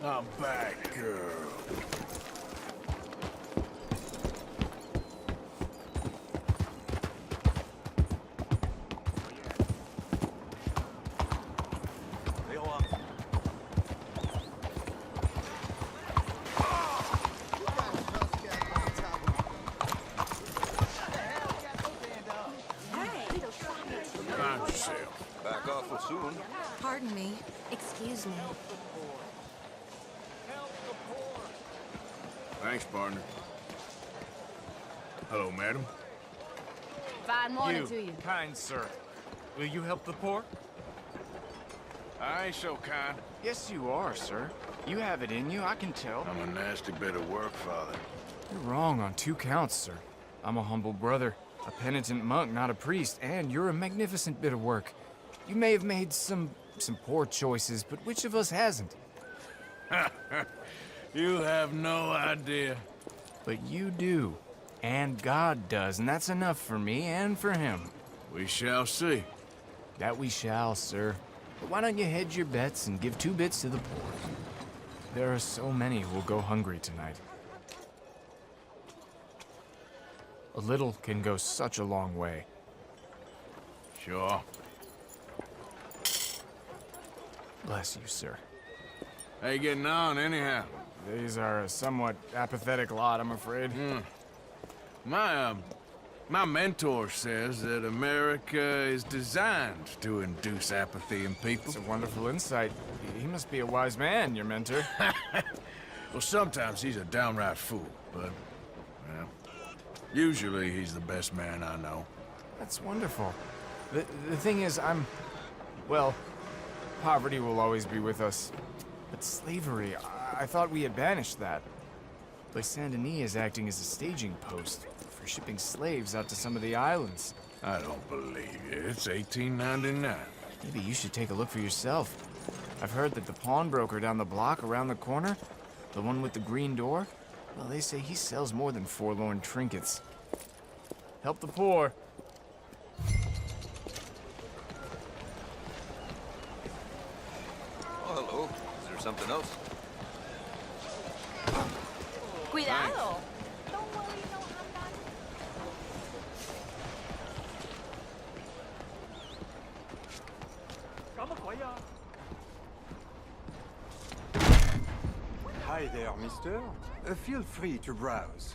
I'm back, girl. Mind yourself. Back awful soon. Pardon me. Excuse me. Thanks, partner. Hello, madam. Fine morning to you. Kind sir, will you help the poor? I ain't so kind. Yes, you are, sir. You have it in you, I can tell. I'm a nasty bit of work, Father. You're wrong on 2 counts, sir. I'm a humble brother, a penitent monk, not a priest, and you're a magnificent bit of work. You may have made some poor choices, but which of us hasn't? You have no idea. But you do. And God does, and that's enough for me and for him. We shall see. That we shall, sir. But why don't you hedge your bets and give 2 bits to the poor? There are so many who will go hungry tonight. A little can go such a long way. Sure. Bless you, sir. How you getting on, anyhow? These are a somewhat apathetic lot, I'm afraid. My mentor says that America is designed to induce apathy in people. It's a wonderful insight. He must be a wise man, your mentor. Well, sometimes he's a downright fool, but, well, usually he's the best man I know. That's wonderful. The thing is, well, poverty will always be with us. But slavery, I thought we had banished that. Like Saint Denis is acting as a staging post for shipping slaves out to some of the islands. I don't believe you. It's 1899. Maybe you should take a look for yourself. I've heard that the pawnbroker down the block around the corner, the one with the green door, well, they say he sells more than forlorn trinkets. Help the poor. Oh, hello. Is there something else? Cuidado. Hi there, mister. Feel free to browse.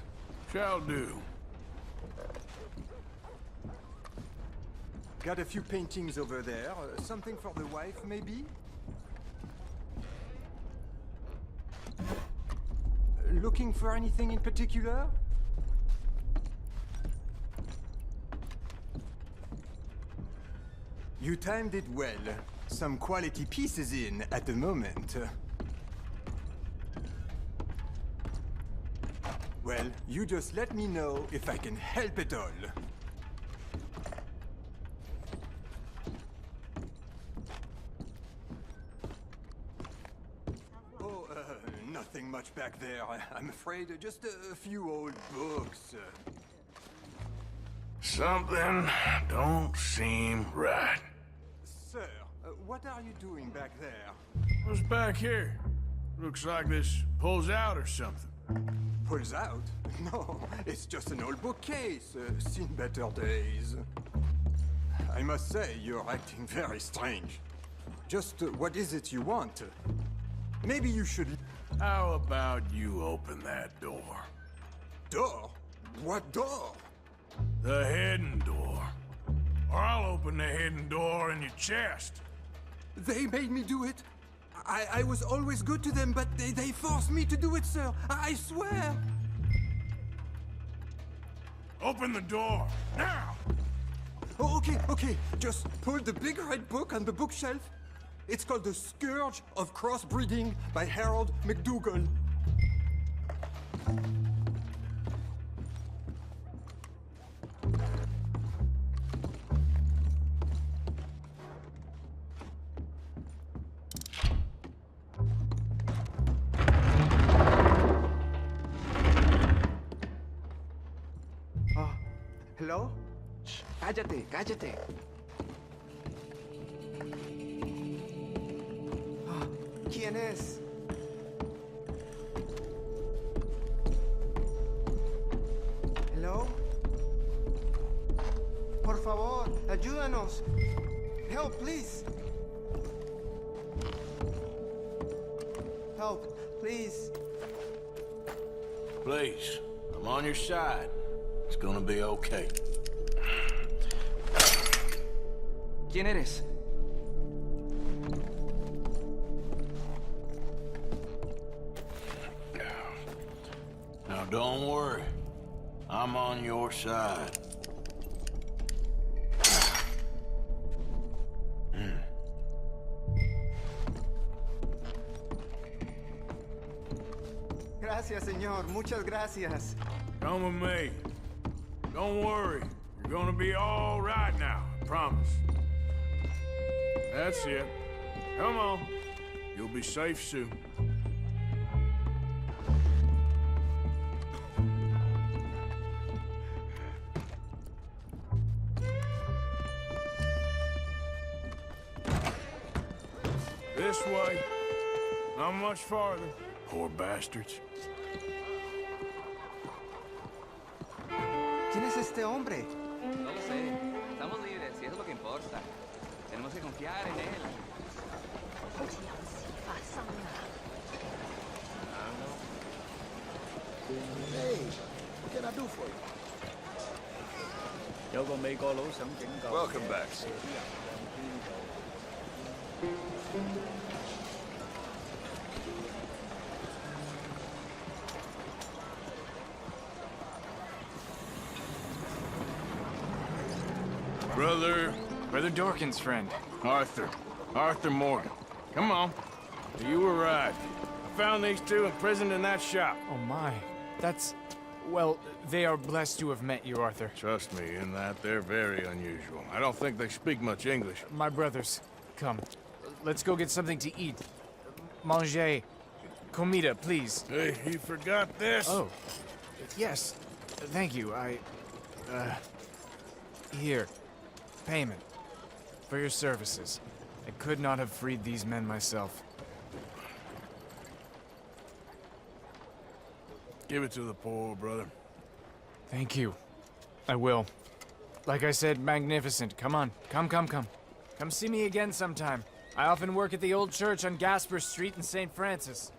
Shall do. Got a few paintings over there. Something for the wife, maybe? Looking for anything in particular? You timed it well. Some quality pieces in at the moment. Well, you just let me know if I can help at all. Oh, nothing much back there. I'm afraid just a few old books. Something don't seem right. Sir, what are you doing back there? What's back here? Looks like this pulls out or something. Pulls out? No, it's just an old bookcase. Seen better days. I must say, you're acting very strange. Just what is it you want? Maybe you should... How about you open that door? Door? What door? The hidden door. Or I'll open the hidden door in your chest. They made me do it. I was always good to them, but they forced me to do it, sir. I swear. Open the door, now! Oh, okay. Just pull the big red book on the bookshelf. It's called The Scourge of Crossbreeding by Harold McDougall. Hello? Shh, cállate. ¿Quién es? Ayúdanos. Help, please. Help, please. Please, I'm on your side. It's gonna be okay. ¿Quién eres? Now don't worry. I'm on your side. Gracias, señor. Muchas gracias. Come with me. Don't worry. You're gonna be all right now. I promise. That's it. Come on. You'll be safe soon. This way. Not much farther. Poor bastards. ¿Quién es este hombre? No lo sé. Estamos libres y eso es lo que importa. Tenemos que confiar en él. Welcome back, sir. Brother Dorkin's friend. Arthur Morgan. Come on. You were right. I found these two imprisoned in that shop. Oh my. That's... Well, they are blessed to have met you, Arthur. Trust me, in that they're very unusual. I don't think they speak much English. My brothers, come. Let's go get something to eat. Manger. Comida, please. Hey, you forgot this? Oh. Yes. Thank you. Here. Payment. For your services. I could not have freed these men myself. Give it to the poor, brother. Thank you. I will. Like I said, magnificent. Come on. Come. Come see me again sometime. I often work at the old church on Gasper Street in St. Francis.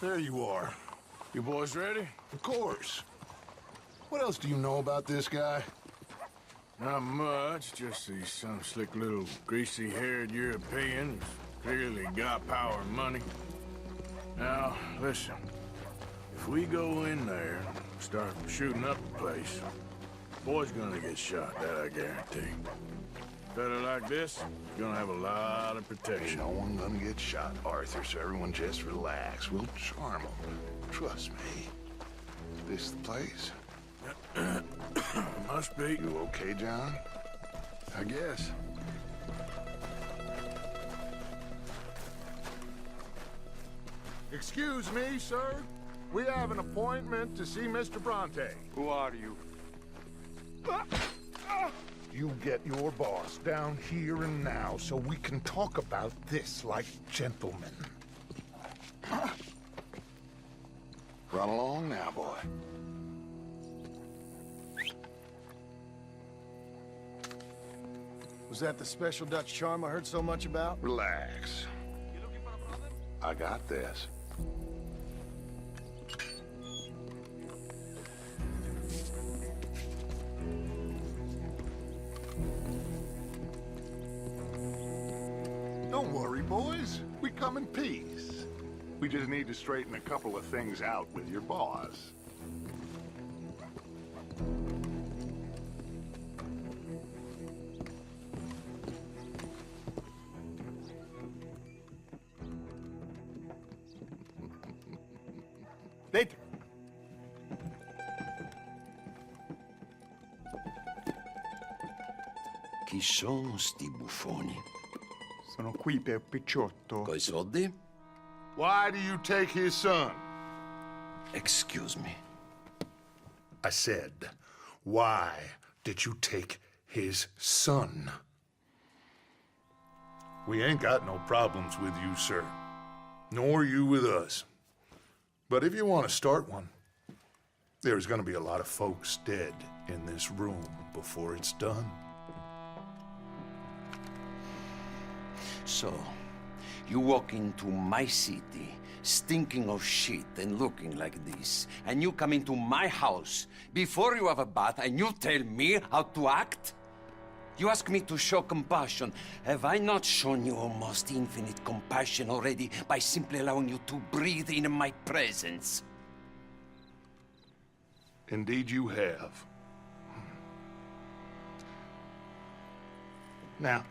There you are. You boys ready? Of course. What else do you know about this guy? Not much, just he's some slick little greasy-haired European who's clearly got power and money. Now, listen. If we go in there and start shooting up the place, boy's gonna get shot, that I guarantee. Fella like this, gonna have a lot of protection. Ain't no one gonna get shot, Arthur, so everyone just relax. We'll charm them. Trust me. This the place? Must be. You okay, John? I guess. Excuse me, sir. We have an appointment to see Mr. Bronte. Who are you? You get your boss down here and now so we can talk about this like gentlemen. Run along now, boy. Was that the special Dutch charm I heard so much about? Relax. I got this. Don't worry, boys. We come in peace. We just need to straighten a couple of things out with your boss. Later. Chi sono sti buffoni? Sono qui per Picciotto. Coi soldi? Why do you take his son? Excuse me. I said, why did you take his son? We ain't got no problems with you, sir. Nor you with us. But if you want to start one, there's gonna be a lot of folks dead in this room before it's done. So, you walk into my city, stinking of shit and looking like this, and you come into my house before you have a bath and you tell me how to act? You ask me to show compassion. Have I not shown you almost infinite compassion already by simply allowing you to breathe in my presence? Indeed you have. Now,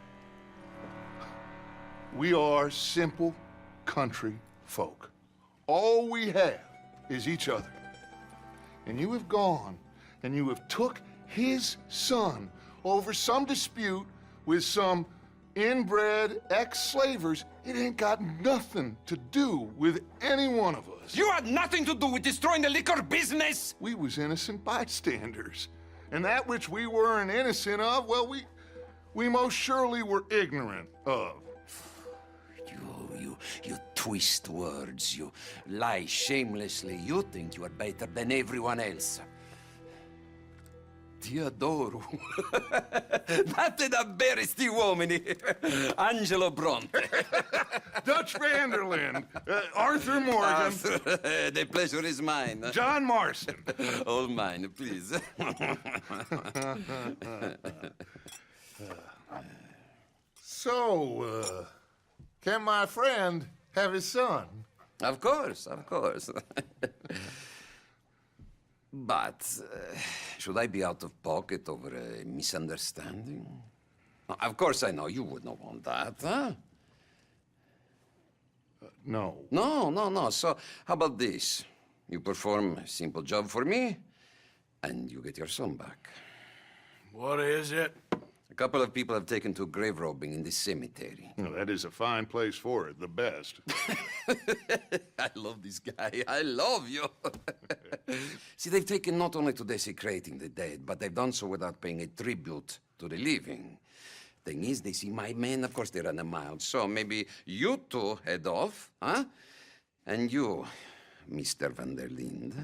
we are simple country folk. All we have is each other. And you have gone and you have took his son over some dispute with some inbred ex-slavers. It ain't got nothing to do with any one of us. You had nothing to do with destroying the liquor business! We was innocent bystanders. And that which we weren't innocent of, well, we most surely were ignorant of. You twist words, you lie shamelessly. You think you are better than everyone else. Ti adoro. Date da bere sti uomini. Angelo Bronte. Dutch Vanderland. Arthur Morgan. Arthur, the pleasure is mine. John Marston. All mine, please. So, can my friend have his son? Of course, of course. But should I be out of pocket over a misunderstanding? Of course I know you would not want that, huh? No. No. So how about this? You perform a simple job for me, and you get your son back. What is it? A couple of people have taken to grave robbing in this cemetery. Well, that is a fine place for it, the best. I love this guy. I love you. See, they've taken not only to desecrating the dead, but they've done so without paying a tribute to the living. Thing is, they see my men, of course they run a mile. So maybe you two head off, huh? And you, Mr. Van der Linde,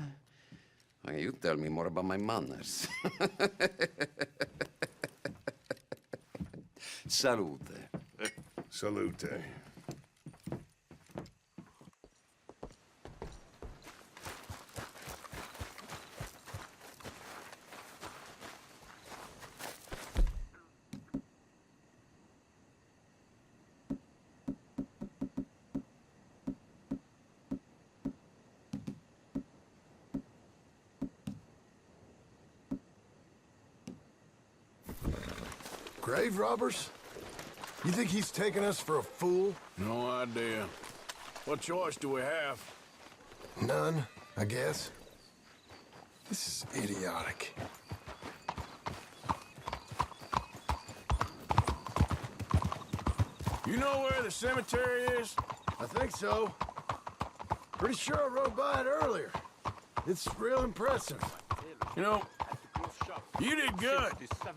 you tell me more about my manners. Salute. Salute. Grave robbers? You think he's taking us for a fool? No idea. What choice do we have? None, I guess. This is idiotic. You know where the cemetery is? I think so. Pretty sure I rode by it earlier. It's real impressive. You know, you did good,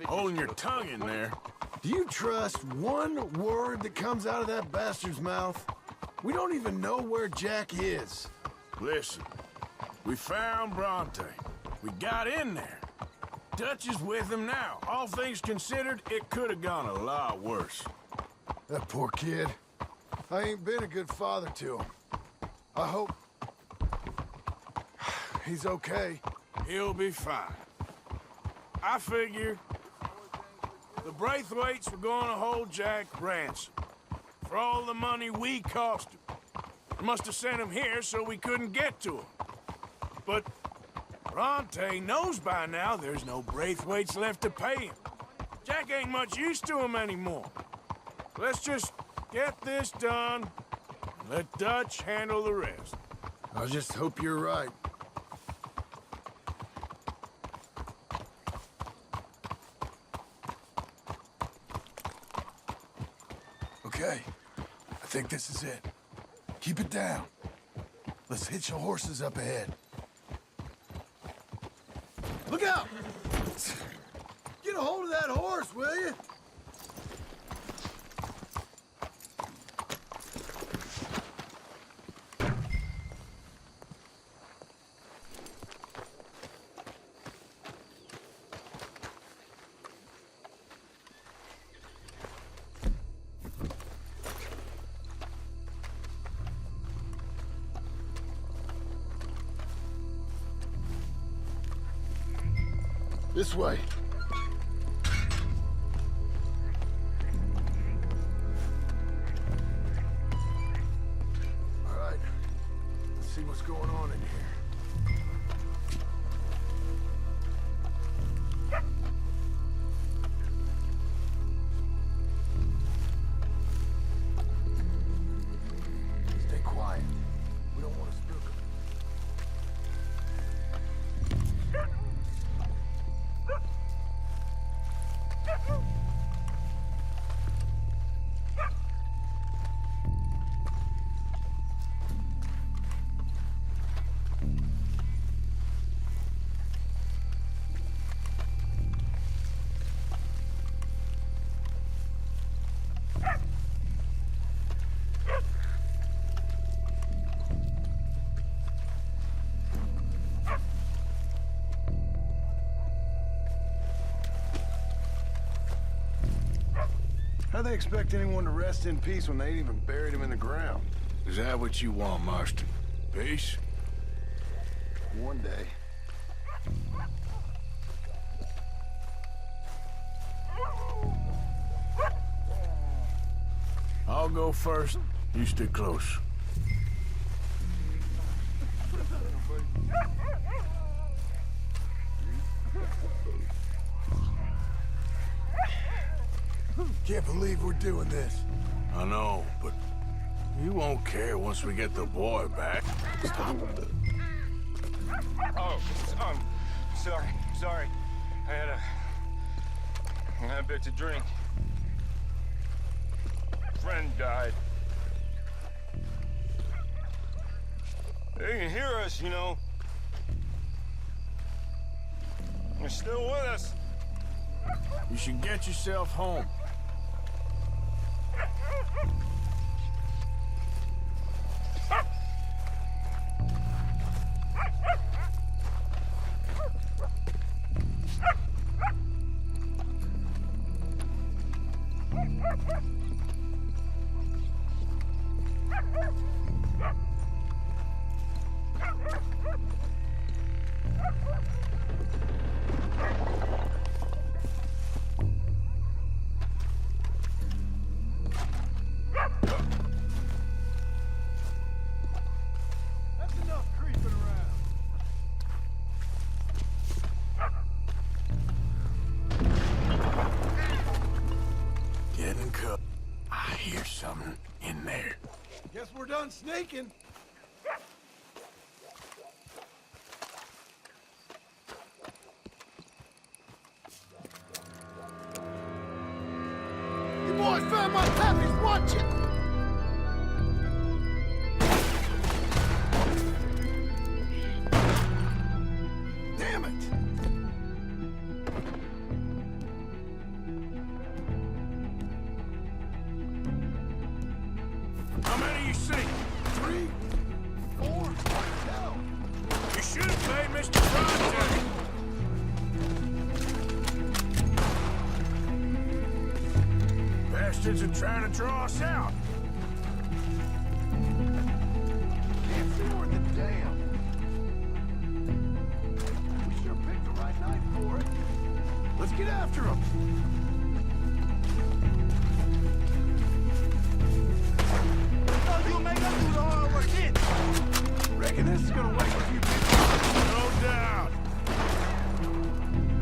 holding your tongue in there. Do you trust one word that comes out of that bastard's mouth? We don't even know where Jack is. Listen, we found Bronte. We got in there. Dutch is with him now. All things considered, it could have gone a lot worse. That poor kid. I ain't been a good father to him. I hope... he's okay. He'll be fine. I figure the Braithwaites were going to hold Jack ransom for all the money we cost him. They must have sent him here so we couldn't get to him. But Bronte knows by now there's no Braithwaites left to pay him. Jack ain't much use to him anymore. Let's just get this done and let Dutch handle the rest. I just hope you're right. Okay, I think this is it. Keep it down. Let's hitch the horses up ahead. Look out! Get a hold of that horse, will you? This way. All right. Let's see what's going on in here. Stay quiet. We don't want to spook them. How they expect anyone to rest in peace when they ain't even buried him in the ground? Is that what you want, Marston? Peace? One day. I'll go first. You stay close. Can't believe we're doing this. I know, but you won't care once we get the boy back. Stop. Oh, sorry. I had a bit to drink. Friend died. They can hear us, you know. They're still with us. You should get yourself home. I hear something in there. Guess we're done snaking. You boys found my puppies, watch it! How many you see? 3, 4, no. You should have paid Mr. Bronte. Bastards are trying to draw us out. Can't see worth a damn. We sure picked the right night for it. Let's get after them. Reckon this is gonna wake a few people. No doubt.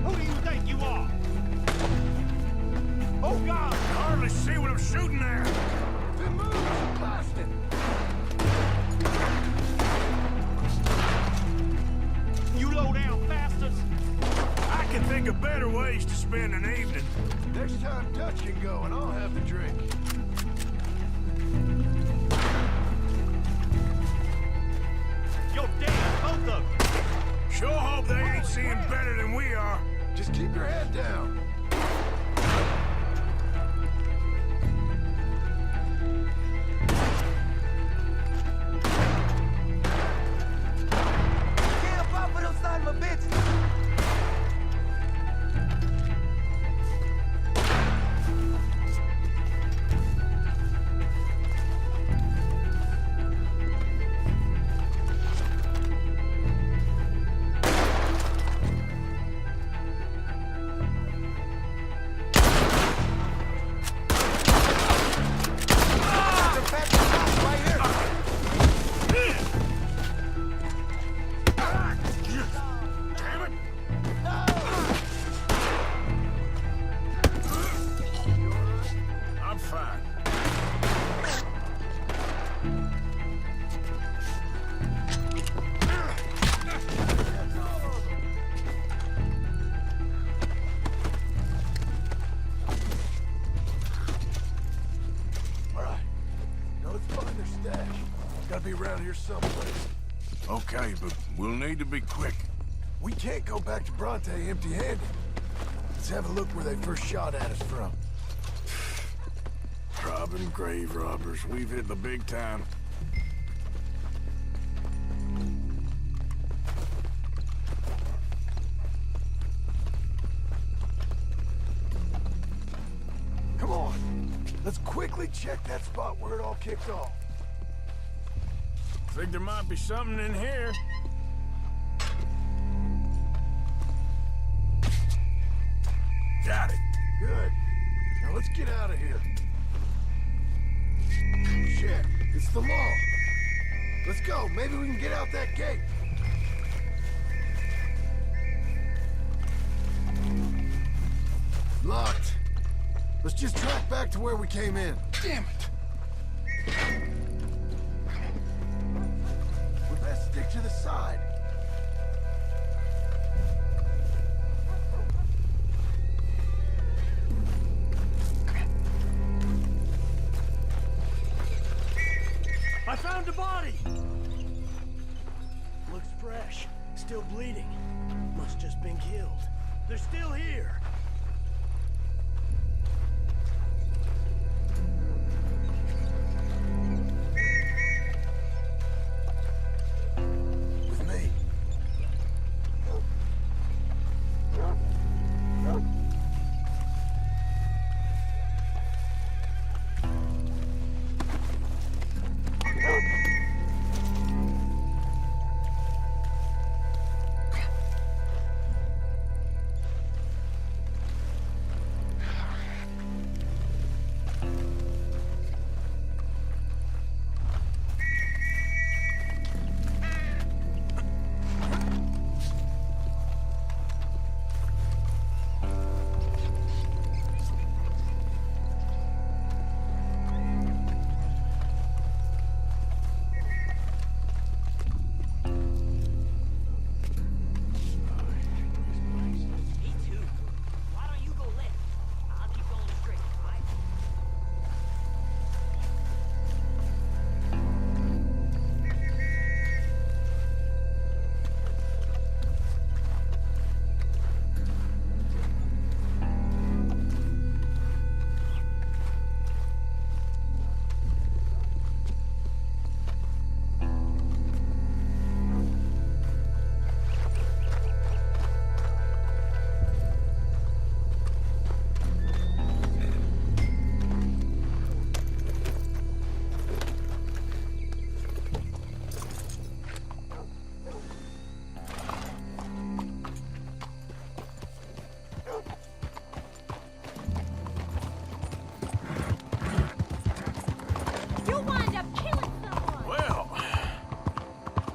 Who do you think you are? Oh, God! I hardly see what I'm shooting at. Then move, blasted. You low-down bastards! I can think of better ways to spend an evening. Next time Dutch can go and I'll have the drink. You're dead, both of them! Sure hope they ain't seeing better than we are. Just keep your head down. Get up off of those son of a bitch! I'm fine. All right. Now let's find their stash. Gotta be around here someplace. Okay, but we'll need to be quick. We can't go back to Bronte empty-handed. Let's have a look where they first shot at us from. Robbing grave robbers. We've hit the big time. Come on. Let's quickly check that spot where it all kicked off. Think there might be something in here. Got it. Good. Now let's get out of here. Shit, it's the law. Let's go. Maybe we can get out that gate. Locked. Let's just track back to where we came in. Damn it. We best stick to the side. I found a body! Looks fresh. Still bleeding. Must just been killed. They're still here. With me.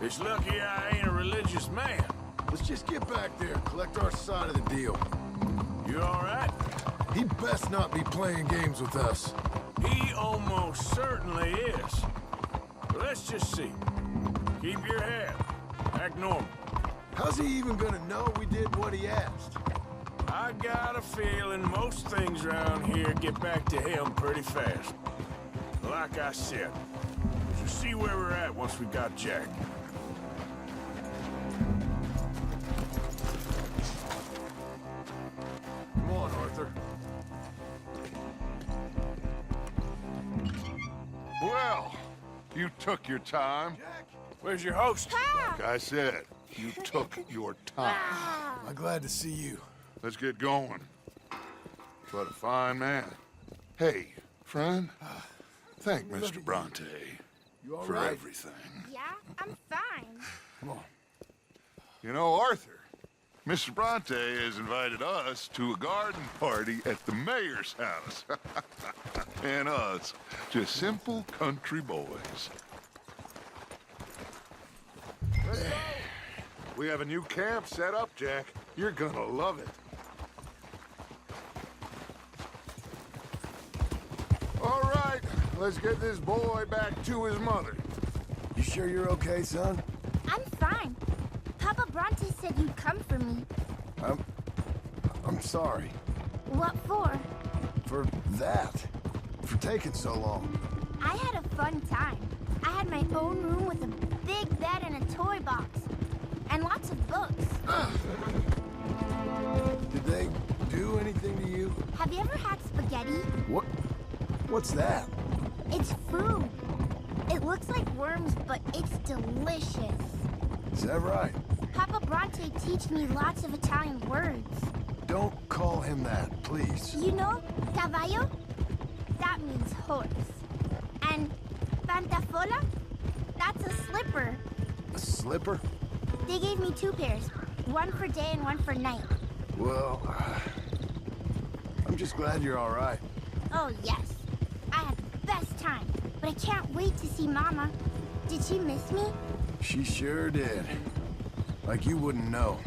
It's lucky I ain't a religious man. Let's just get back there, collect our side of the deal. You all right? He best not be playing games with us. He almost certainly is. But let's just see. Keep your head. Act normal. How's he even gonna know we did what he asked? I got a feeling most things around here get back to him pretty fast. Like I said, so see where we're at once we got Jack. Come on, Arthur. Well, you took your time. Where's your host? Like I said, you took your time. I'm glad to see you. Let's get going. What a fine man. Hey, friend, thank Mr. Bronte You all for right? everything. Yeah, I'm fine. Come on. You know, Arthur, Mr. Bronte has invited us to a garden party at the mayor's house. And us, just simple country boys. We have a new camp set up, Jack. You're gonna love it. All right, let's get this boy back to his mother. You sure you're okay, son? I'm fine. Papa Bronte said you'd come for me. I'm sorry. What for? For that. For taking so long. I had a fun time. I had my own room with a big bed and a toy box. And lots of books. Did they do anything to you? Have you ever had spaghetti? What's that? It's food. It looks like worms, but it's delicious. Is that right? Papa Bronte teach me lots of Italian words. Don't call him that, please. You know, caballo? That means horse. And pantafola? That's a slipper. A slipper? They gave me 2 pairs. One for day and one for night. Well, I'm just glad you're all right. Oh, yes. I had the best time. But I can't wait to see Mama. Did she miss me? She sure did. Like you wouldn't know.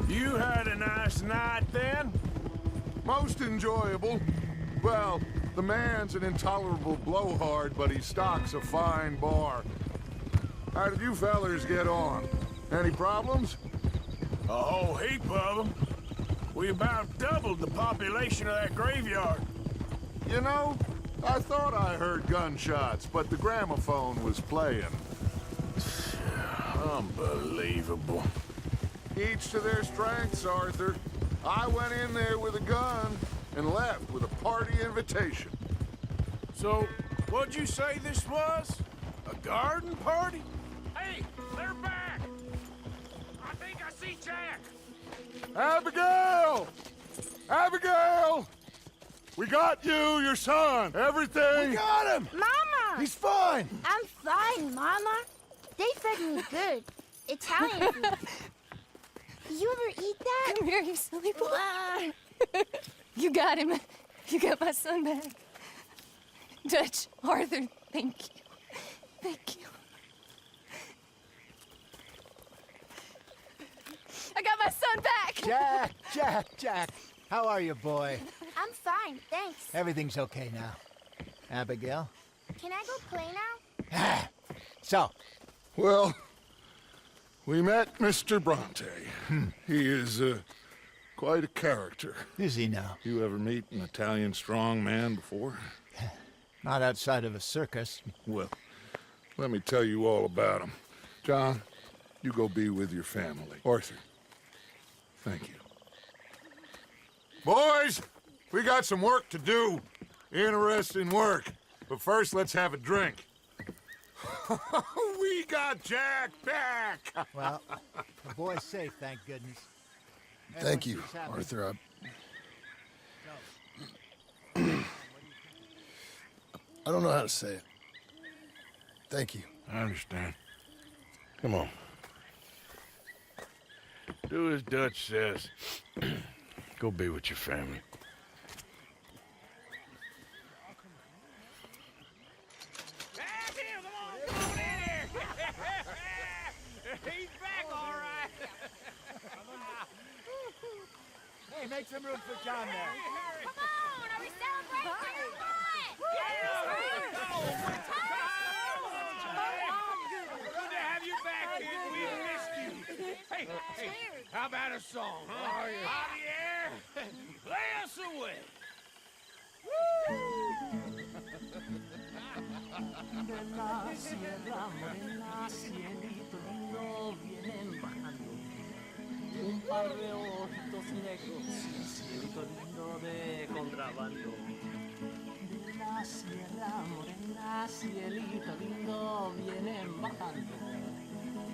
You had a nice night then? Most enjoyable. Well, the man's an intolerable blowhard, but he stocks a fine bar. How did you fellers get on? Any problems? A whole heap of them. We about doubled the population of that graveyard. You know, I thought I heard gunshots, but the gramophone was playing. Unbelievable. Each to their strengths, Arthur. I went in there with a gun and left with a party invitation. So, what'd you say this was? A garden party? Hey, they're back! I think I see Jack! Abigail! Abigail! We got you, your son, everything! We got him! Mama! He's fine! I'm fine, Mama. They fed me good. Italian food. Did you ever eat that? Come here, you silly boy. You got him. You got my son back. Dutch, Arthur, thank you. Thank you. I got my son back! Jack. How are you, boy? I'm fine, thanks. Everything's okay now. Abigail? Can I go play now? So? Well, we met Mr. Bronte. He is quite a character. Is he now? You ever meet an Italian strong man before? Not outside of a circus. Well, let me tell you all about him. John, you go be with your family. Arthur, thank you. Boys, we got some work to do. Interesting work. But first, let's have a drink. We got Jack back! Well, the boy's safe, thank goodness. Thank you, Arthur. I don't know how to say it. Thank you. I understand. Come on. Do as Dutch says. Go be with your family. He's back, all right. Hey, make some room for John there. Come on, are we celebrating or what? Good to have you back, kid. We missed you. Hey, how about a song, huh? Javier, play us away. De la sierra morena, cielito lindo, vienen bajando un par de ojitos negros, cielito lindo de contrabando. De la sierra morena, cielito lindo, vienen bajando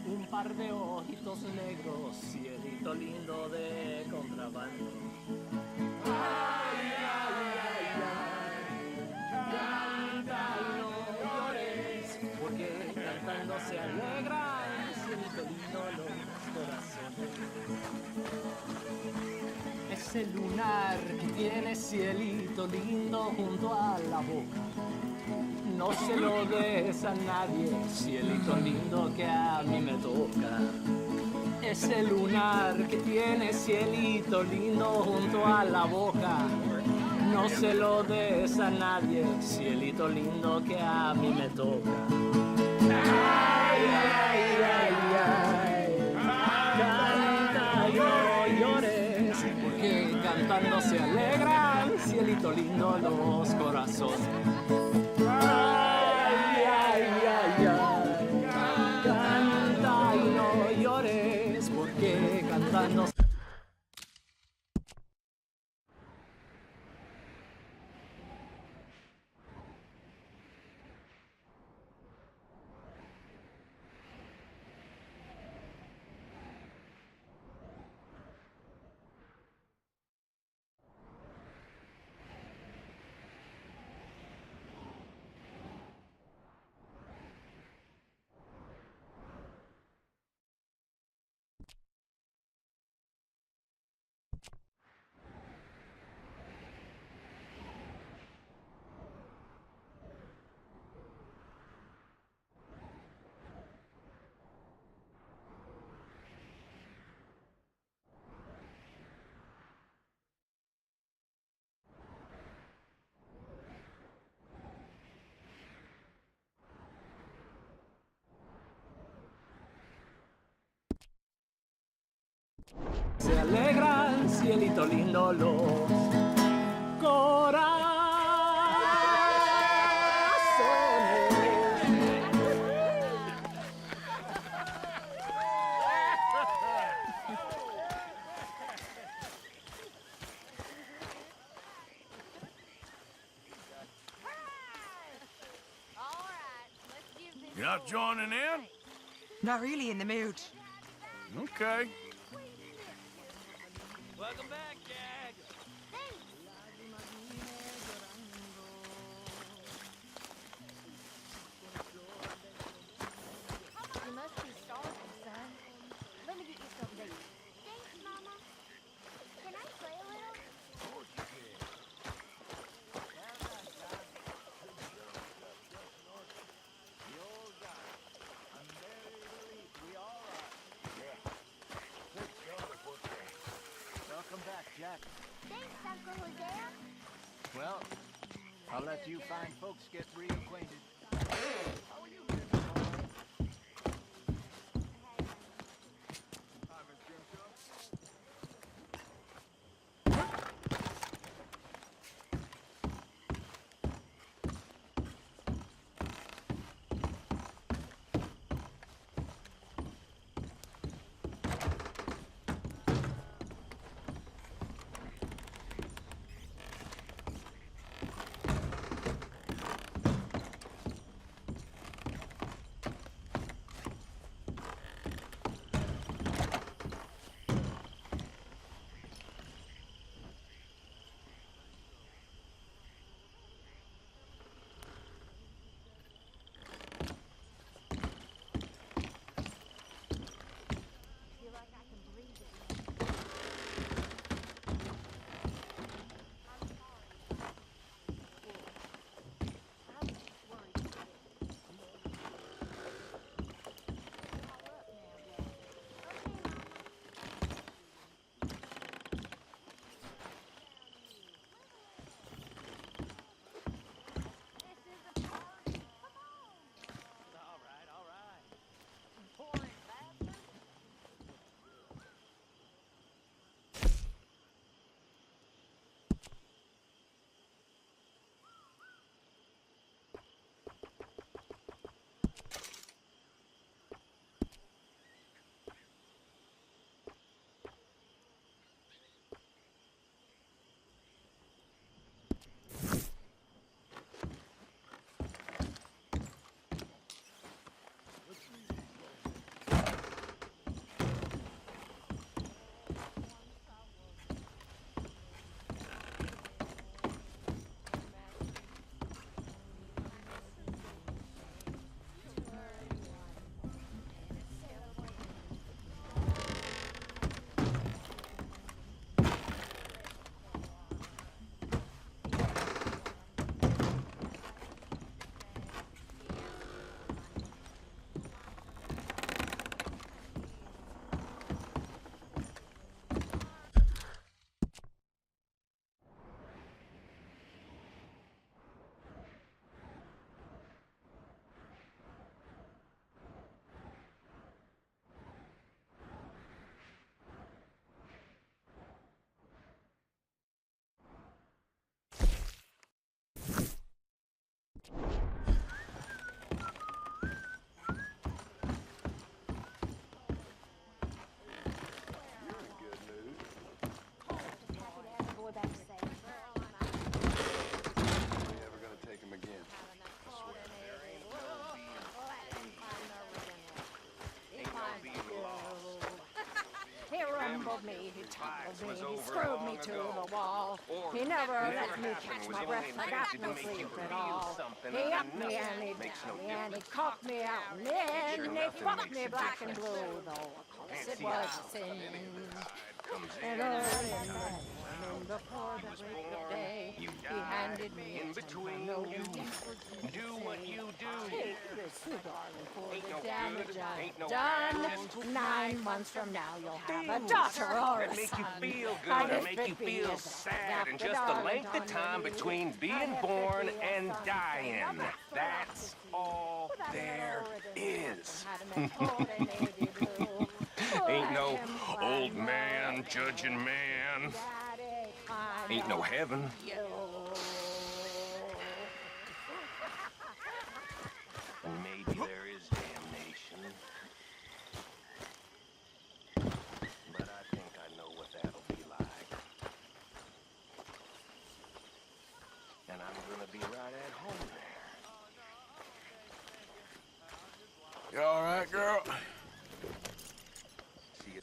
un par de ojitos negros, cielito lindo de contrabando. Ay, ay, ay, ay, canta y no llores, porque cantando se alegran, cielito lindo los corazones. Ese lunar que tiene cielito lindo junto a la boca, no se lo des a nadie, cielito lindo que a mí me toca. Ese lunar que tiene cielito lindo junto a la boca, no se lo des a nadie, cielito lindo que a mí me toca. Ay, ay, ay, ay, canta y no llores, porque cantando se alegran, cielito lindo los corazones. Ay, ay, ay, ay, canta y no llores, porque cantando se alegran, cielito lindo los corazones. You not joining in? Not really in the mood. Okay. Welcome back, Jag. You must be starving, son. Let me get you something to eat. Thanks, Mama. Can I play a little? Of course you can. Welcome back, Jack. Thanks, Uncle Hosea. Well, I'll let you fine folks get reacquainted. tackled me, he screwed me to the wall. He never let me catch my breath, I got no sleep at all. He upped me and he down me and he coughed me out and then he fucked me black and blue, though of course it was a sin. And early in the morning before the break of day, he handed me a $10 note and do what you do. Take this, darling, for the damage I've done. 9 months from now, you'll have a daughter or a son. That make you feel good, that make you feel sad, and just the length of time between being born and dying. That's all there is. Ain't no old man judging man. Ain't no heaven. And maybe there is damnation. But I think I know what that'll be like. And I'm gonna be right at home there. You all right, girl? See you.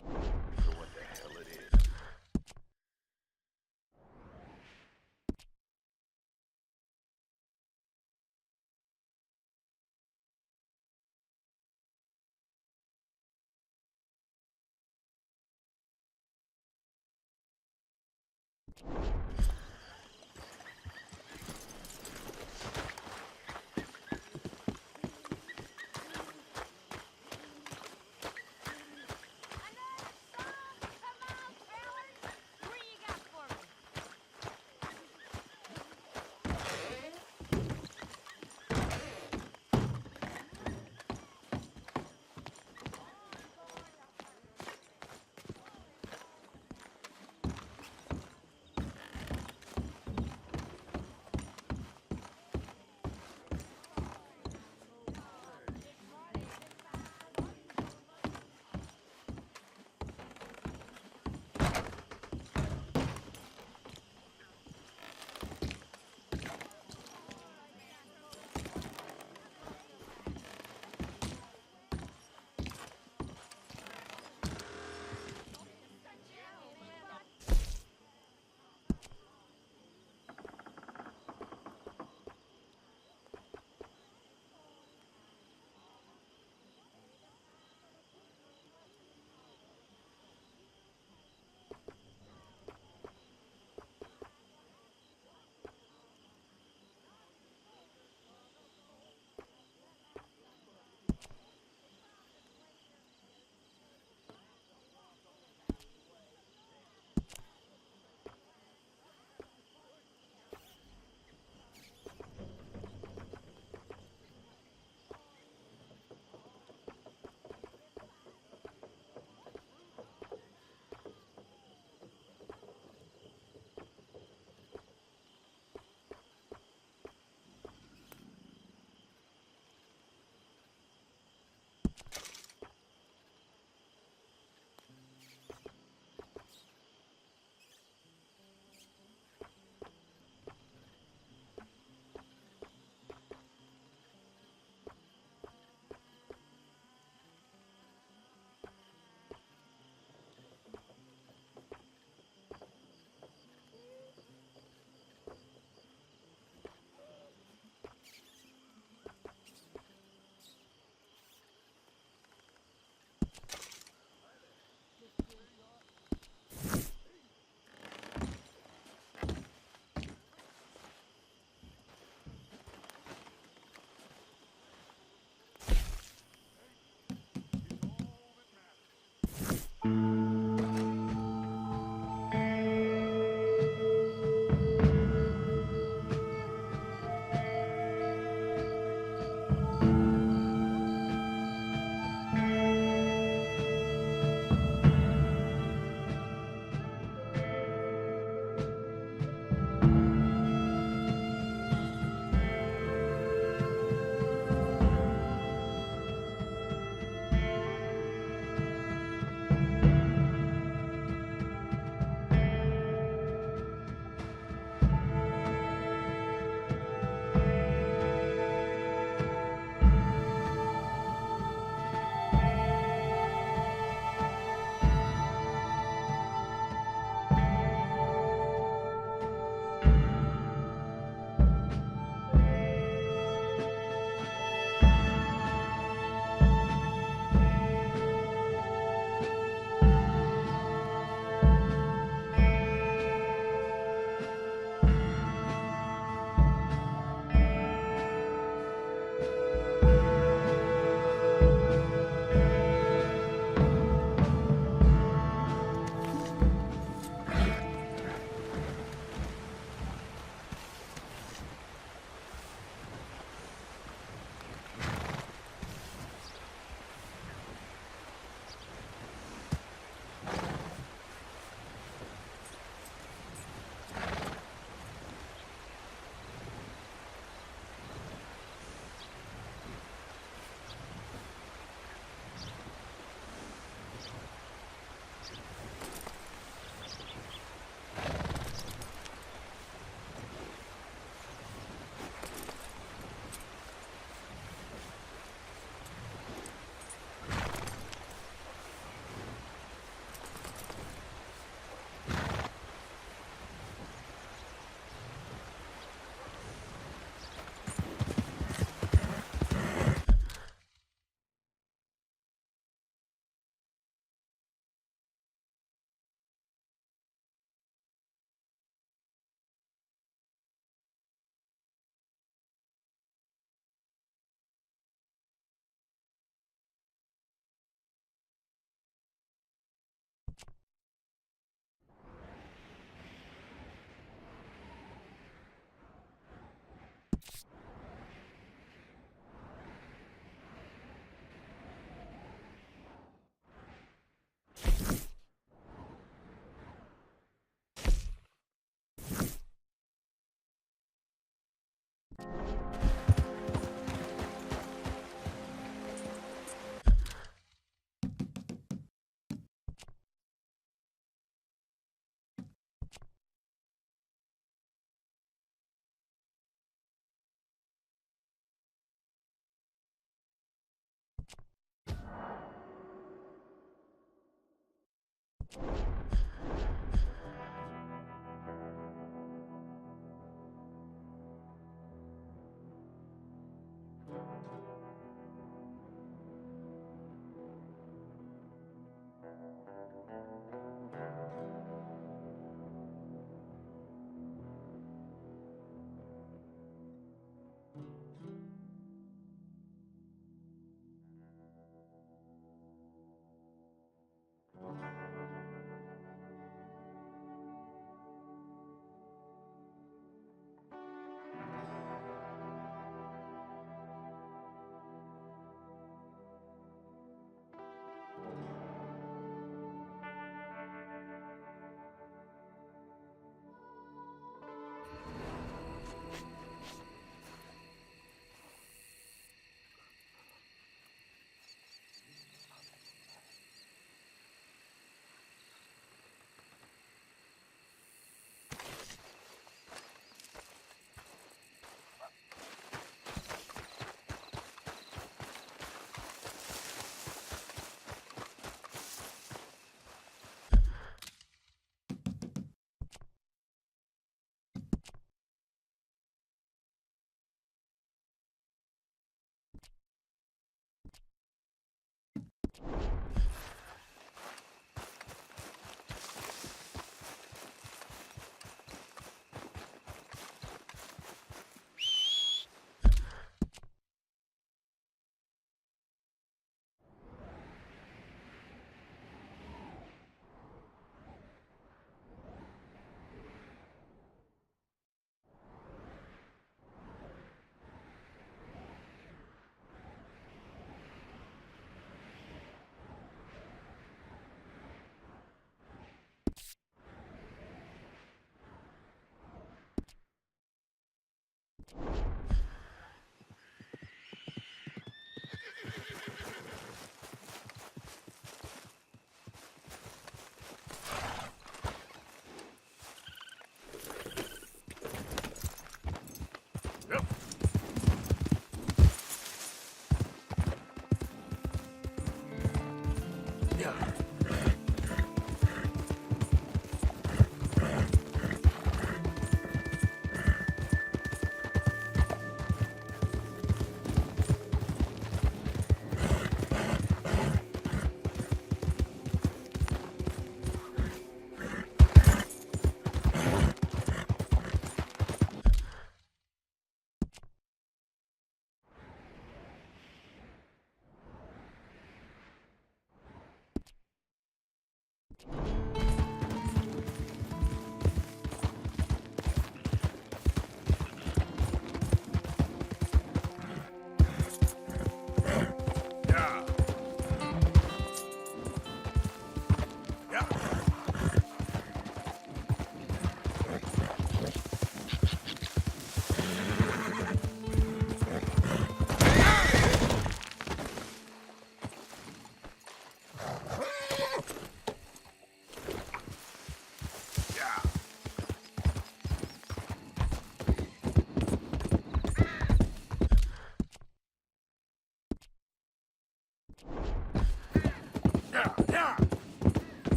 For what the hell it is.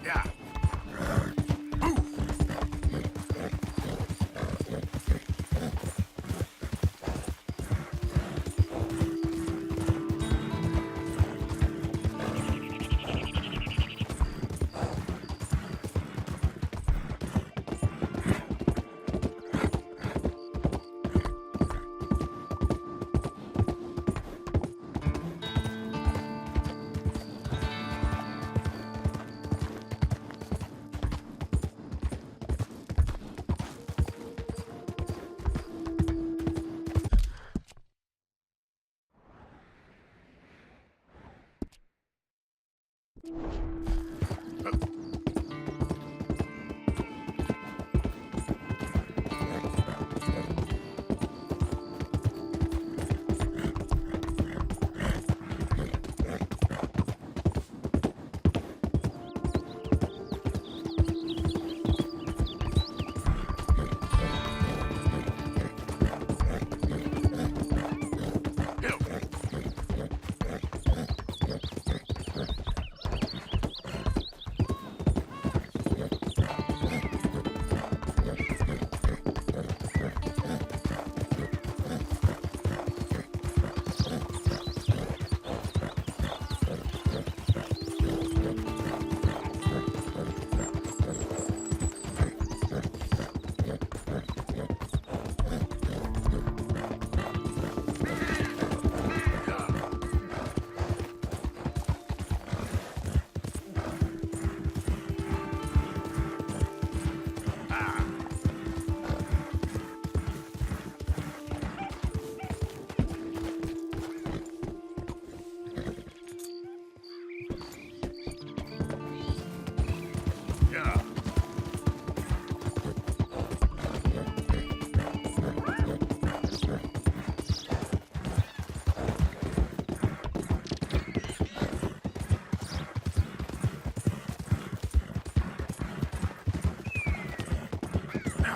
Yeah. Move.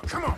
Come on.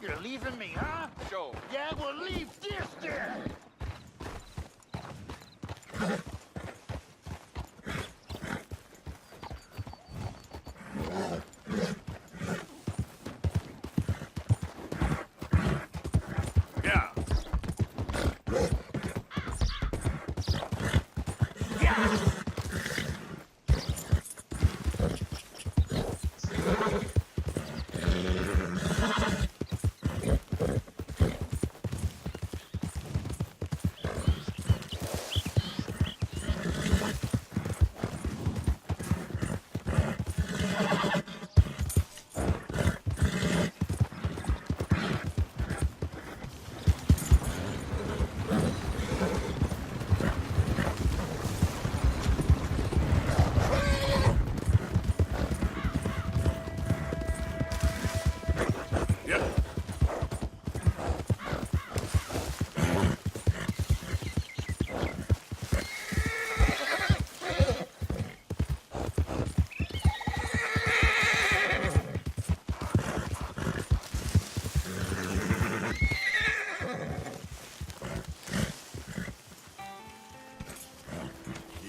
You're leaving me, huh? Joe. Yeah, well, leave this there.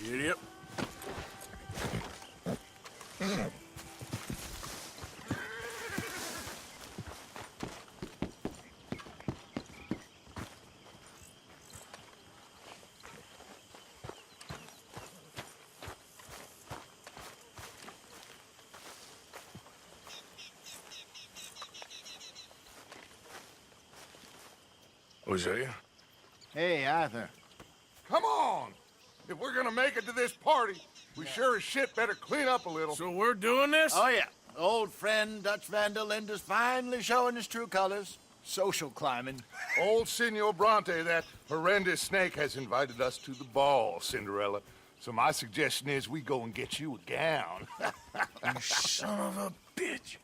Idiot. Hosea? Hey, Arthur. Come on! If we're gonna make it to this party, we sure as shit better clean up a little. So we're doing this? Oh, yeah. Old friend Dutch Van der Linde's finally showing his true colors. social climbing. Old Senor Bronte, that horrendous snake, has invited us to the ball, Cinderella. So my suggestion is we go and get you a gown. You son of a bitch.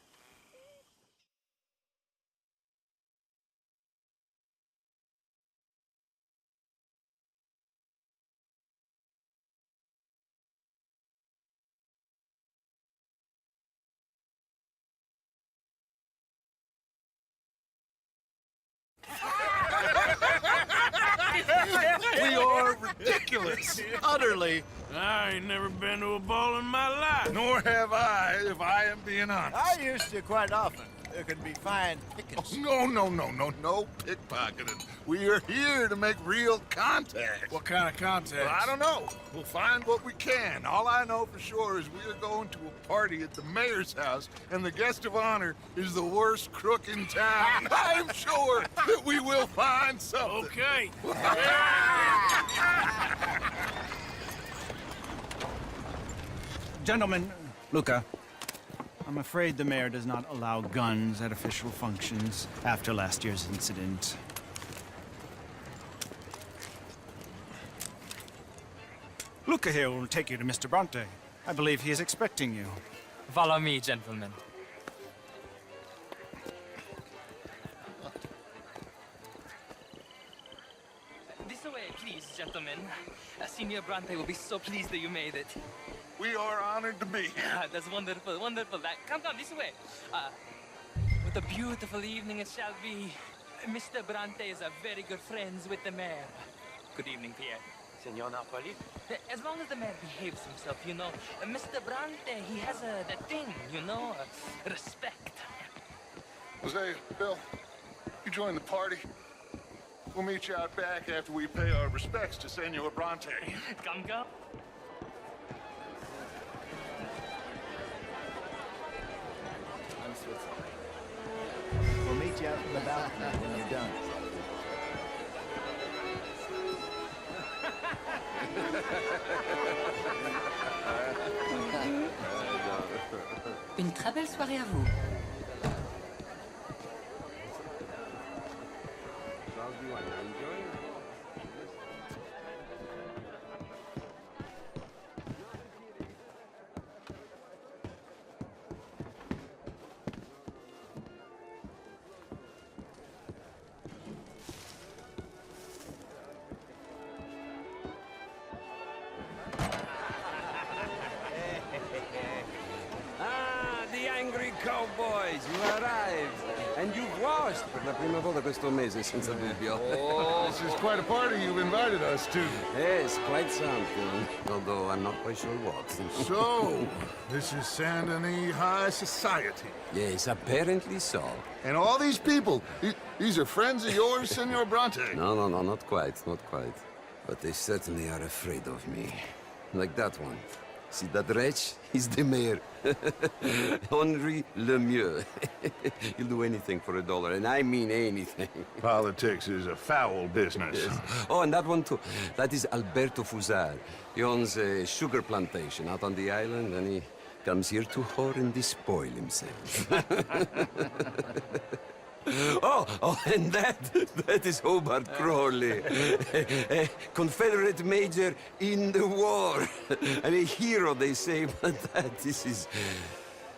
We are ridiculous. Utterly. I ain't never been to a ball in my life. Nor have I, if I am being honest. I used to quite often. There can be fine pickings. Oh, no pickpocketing. We are here to make real contact. What kind of contact? Well, I don't know. We'll find what we can. All I know for sure is we are going to a party at the mayor's house, and the guest of honor is the worst crook in town. I'm sure that we will find something. Okay. Gentlemen, Luca, I'm afraid the mayor does not allow guns at official functions after last year's incident. Luca here will take you to Mr. Bronte. I believe he is expecting you. Follow me, gentlemen. This way, please, gentlemen. Senior Bronte will be so pleased that you made it. We are honored to be here. That's wonderful, wonderful. Come, this way. What a beautiful evening it shall be. Mr. Bronte is a very good friends with the mayor. Good evening, Pierre. Senor Napoli? As long as the mayor behaves himself, you know. Mr. Bronte, he has that thing, you know, respect. Jose, Bill, you join the party. We'll meet you out back after we pay our respects to Senor Bronte. Come. We'll meet you out in the balcony when you're done. Une très belle soirée à vous. Cowboys, you arrived. And you've lost. Per la prima volta questo mese, senza dubbio. Oh, this is quite a party you've invited us to. Yes, quite something. Although I'm not quite sure what. So, this is Saint Denis High Society. Yes, apparently so. And all these people, these are friends of yours, Senor Bronte? No, not quite. But they certainly are afraid of me. Like that one. See that wretch? He's the mayor. Henri Lemieux. He'll do anything for $1, and I mean anything. Politics is a foul business. Yes. Oh, and that one too. That is Alberto Fusar. He owns a sugar plantation out on the island, and he comes here to whore and despoil himself. Oh, and that is Hobart Crawley, a Confederate major in the war, and a hero, they say, but that is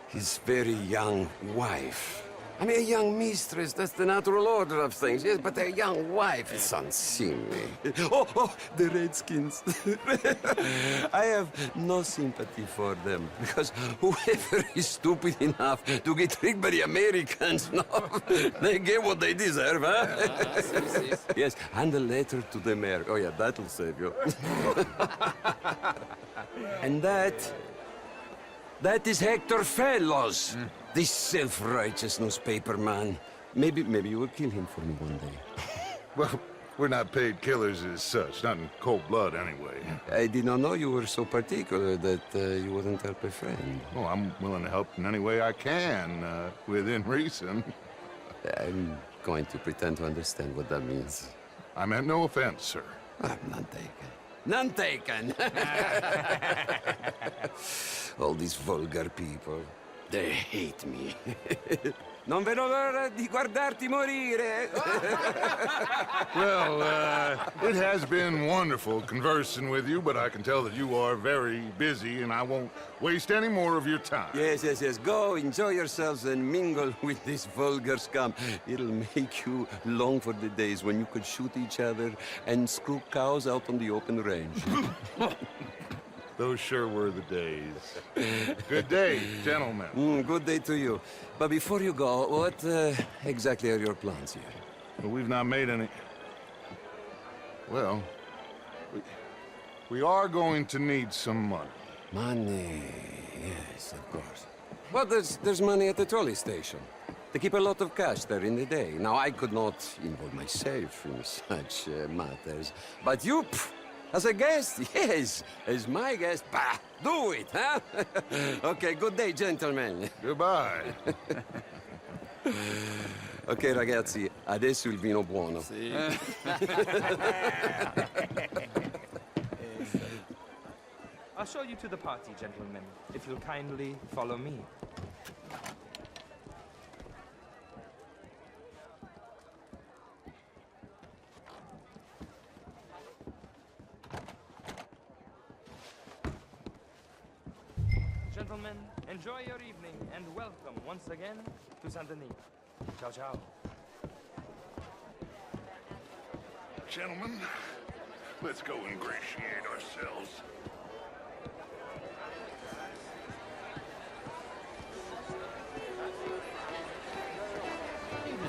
his very young wife. I mean, a young mistress, that's the natural order of things, yes, but a young wife is unseemly. Oh, the Redskins. I have no sympathy for them, because whoever is stupid enough to get tricked by the Americans, no, they get what they deserve, huh? Yes, and a letter to the mayor. Oh, yeah, that'll save you. And that is Hector Fellows. This self-righteous newspaper man. Maybe you will kill him for me one day. Well, we're not paid killers as such, not in cold blood anyway. I did not know you were so particular that you wouldn't help a friend. Oh, I'm willing to help in any way I can, within reason. I'm going to pretend to understand what that means. I meant no offense, sir. None taken. None taken! All these vulgar people. They hate me. Non vedo l'ora di guardarti morire. Well, it has been wonderful conversing with you, but I can tell that you are very busy, and I won't waste any more of your time. Yes, yes, yes. Go, enjoy yourselves, and mingle with this vulgar scum. It'll make you long for the days when you could shoot each other and screw cows out on the open range. Those sure were the days. Good day, gentlemen. Good day to you. But before you go, what exactly are your plans here? Well, we've not made any... Well, we are going to need some money. Money, yes, of course. Well, there's money at the trolley station. They keep a lot of cash there in the day. Now, I could not involve myself in such matters. But you, as a guest, yes, as my guest, bah, do it, huh? Okay, good day, gentlemen. Goodbye. Ok, ragazzi, adesso il vino buono. Sì. I'll show you to the party, gentlemen, if you'll kindly follow me. Gentlemen, enjoy your evening and welcome once again to Saint Denis. Ciao, ciao. Gentlemen, let's go ingratiate ourselves.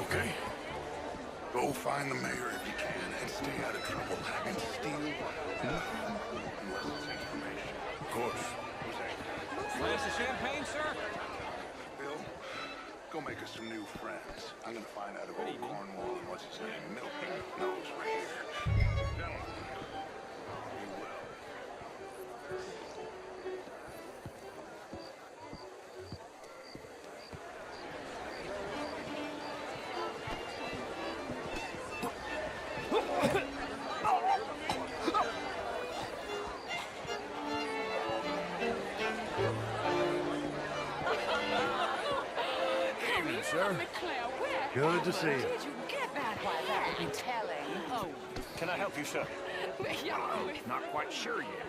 Okay. Go find the mayor if you can and stay out of trouble and steal nothing unless it's information. Of course. Glass of champagne, sir? Bill, go make us some new friends. I'm gonna find out if old Cornwall and what's his name, Milton, knows we're here. Gentlemen, be well. Sir. Good to see you. Did you get that? Why, that would be telling. Oh. Can I help you, sir? Yeah. Not quite sure yet.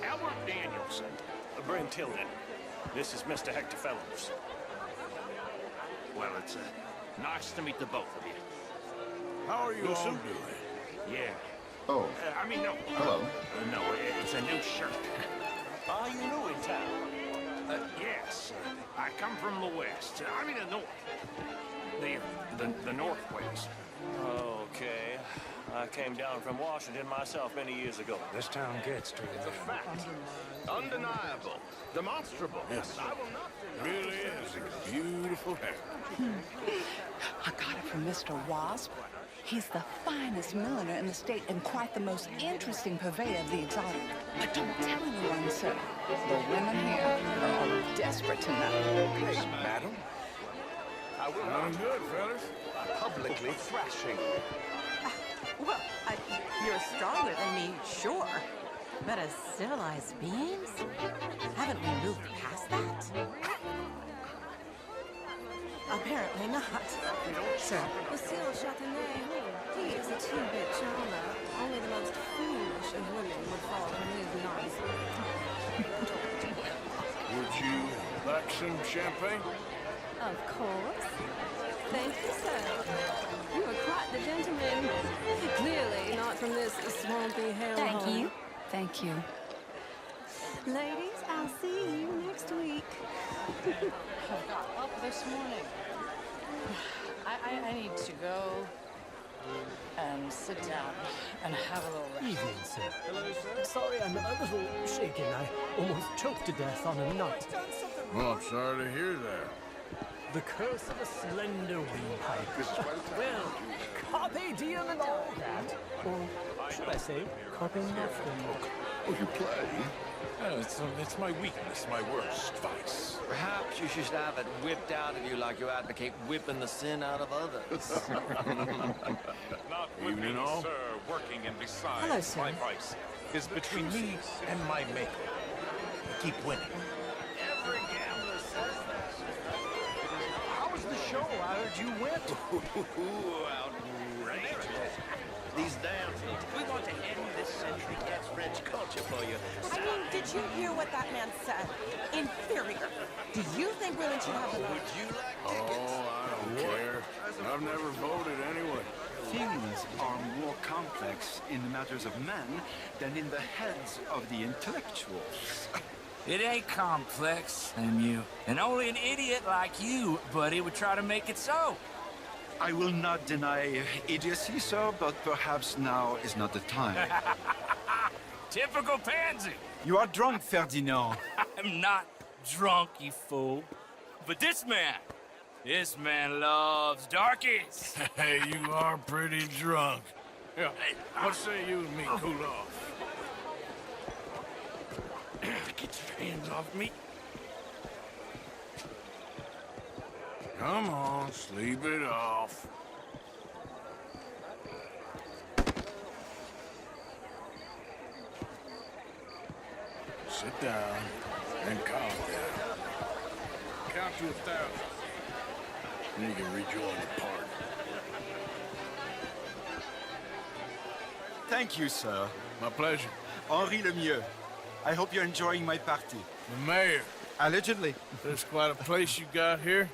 Albert Danielson. Bryn Tilden. This is Mr. Hector Fellows. Well, it's nice to meet the both of you. How are you all Wilson? doing? Yeah. Oh. I mean, no. Hello. No, it's a new shirt. Are you new in town? Yes. I come from the west. I mean the north. The northwest. Okay. I came down from Washington myself many years ago. This town gets to It's a fact. Undeniable. Demonstrable. Yes. I will not deny Really is a beautiful hair. I got it from Mr. Wasp. He's the finest milliner in the state and quite the most interesting purveyor of the exotic. But don't tell anyone, sir. The women here are all desperate to know. Hey, madam. I will not good, fellas. publicly thrashing. Well, you're stronger than me, sure. But as civilized beings? Haven't we moved past that? Apparently not. Sir. Lucille Châtenay, he is a two-bit charmer. Only the most foolish of women would fall for his nonsense. Would you like some champagne? Of course. Thank you, sir. You are quite the gentleman. Clearly not from this swampy hellhole. Thank you. Thank you. Ladies, I'll see you next week. I got up this morning. I need to go and sit down and have a little rest. Evening, sir. Hello, sir. Sorry, I'm a little shaken. I almost choked to death on a nut. Well, I'm sorry to hear that. The curse of a slender windpipe. Well, carpe diem and all that. Or should I say, carpe noctem. Oh, you play? It's my weakness, my worst vice. Perhaps you should have it whipped out of you like you advocate whipping the sin out of others. Not with me, sir, working and besides, Hello, sir. my vice is between me and my maker. I keep winning. Every gambler says that. How is show. I heard you went. Outrageous. These damn things. We want to end this century cat's French culture for you. I mean, did you hear what that man said? Inferior. Do you think women should have a vote? Would you like tickets? Oh, I don't care. I've never voted anyway. Things are more complex in the matters of men than in the heads of the intellectuals. It ain't complex, MU. And only an idiot like you, buddy, would try to make it so. I will not deny idiocy, sir, but perhaps now is not the time. Typical pansy. You are drunk, Ferdinand. I'm not drunk, you fool. But this man loves darkies. Hey, you are pretty drunk. Yeah, what say you and me cool off? Get your hands off me. Come on, sleep it off. Sit down and calm down. Count to 1,000. And you can rejoin the party. Thank you, sir. My pleasure. Henri Lemieux. I hope you're enjoying my party. The mayor. Allegedly. There's quite a place you got here.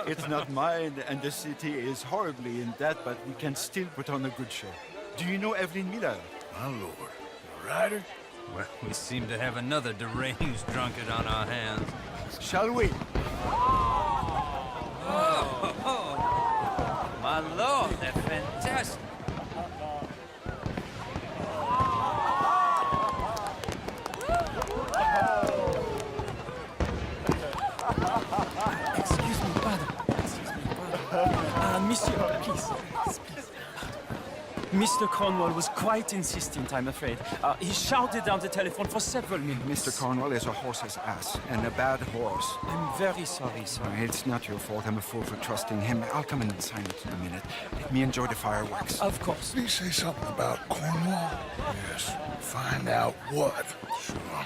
It's not mine, and the city is horribly in debt, but we can still put on a good show. Do you know Evelyn Miller? My lord. The writer? Well, we seem to have another deranged drunkard on our hands. Shall we? Oh, my lord, they're fantastic. Excuse me, pardon. Monsieur, please. Mr. Cornwall was quite insistent, I'm afraid. He shouted down the telephone for several minutes. Mr. Cornwall is a horse's ass, and a bad horse. I'm very sorry, sir. It's not your fault. I'm a fool for trusting him. I'll come in and sign it in a minute. Let me enjoy the fireworks. Of course. Did he say something about Cornwall? Yes. Find out what. Sure.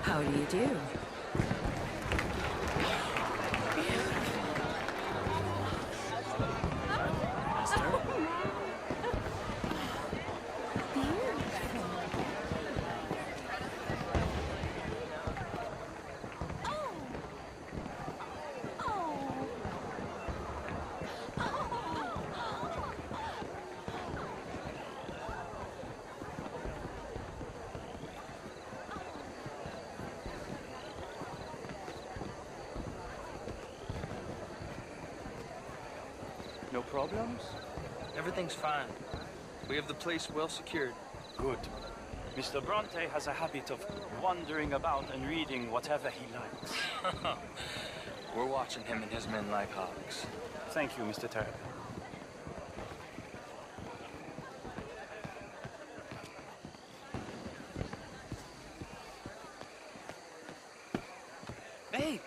How do you do? No problems? Everything's fine. We have the place well secured. Good. Mr. Bronte has a habit of wandering about and reading whatever he likes. We're watching him and his men like hawks. Thank you, Mr. Terrell. Hey!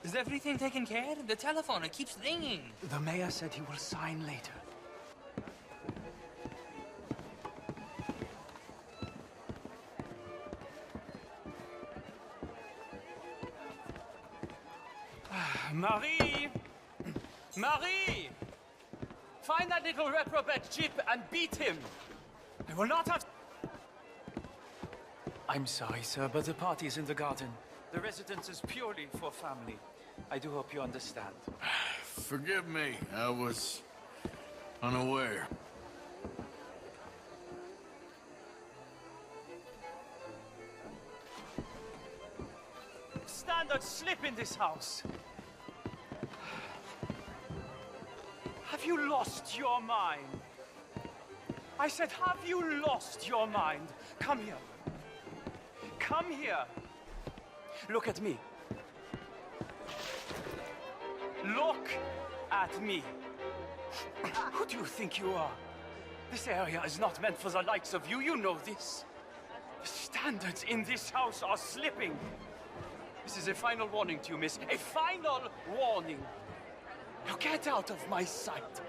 Is everything taken care of? The telephone, it keeps ringing. The mayor said he will sign later. Marie! Marie! Find that little reprobate Jip and beat him! I will not have... I'm sorry, sir, but the party is in the garden. The residence is purely for family. I do hope you understand. Forgive me. I was unaware. Standards slip in this house. Have you lost your mind? I said, have you lost your mind? Come here. Come here. Look at me. Look at me. Who do you think you are? This area is not meant for the likes of you. You know this. The standards in this house are slipping. This is a final warning to you, miss. A final warning. Now get out of my sight.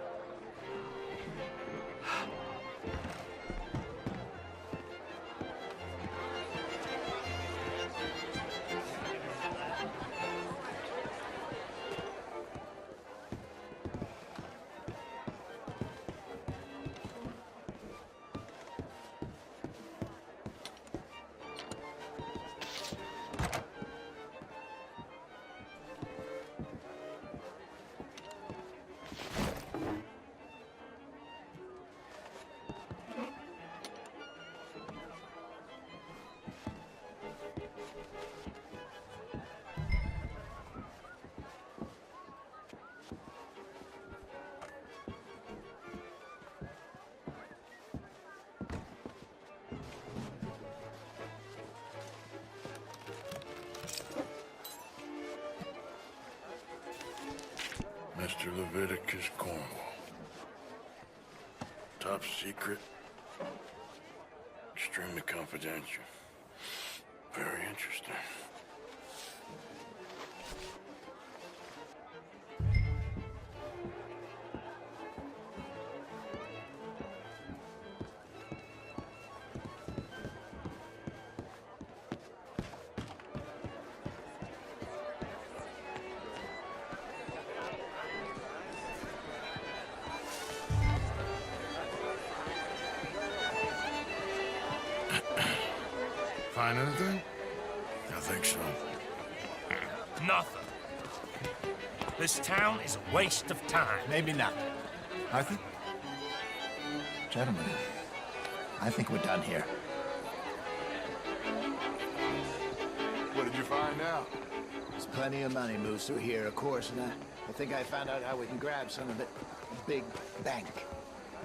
Mr. Leviticus Cornwall. Top secret. Extremely confidential. Very interesting. Find anything? I think so. Nothing. This town is a waste of time. Maybe not. Arthur? Gentlemen, I think we're done here. What did you find out? There's plenty of money moves through here, of course, and I think I found out how we can grab some of it. A big bank.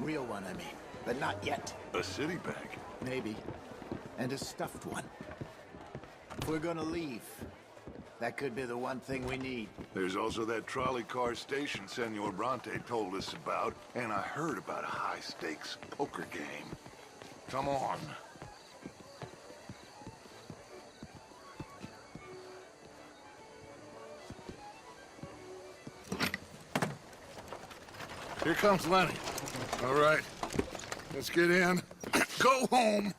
Real one, I mean. But not yet. A city bank? Maybe. And a stuffed one. If we're gonna leave, that could be the one thing we need. There's also that trolley car station Senor Bronte told us about, and I heard about a high-stakes poker game. Come on. Here comes Lenny. All right, let's get in. Go home.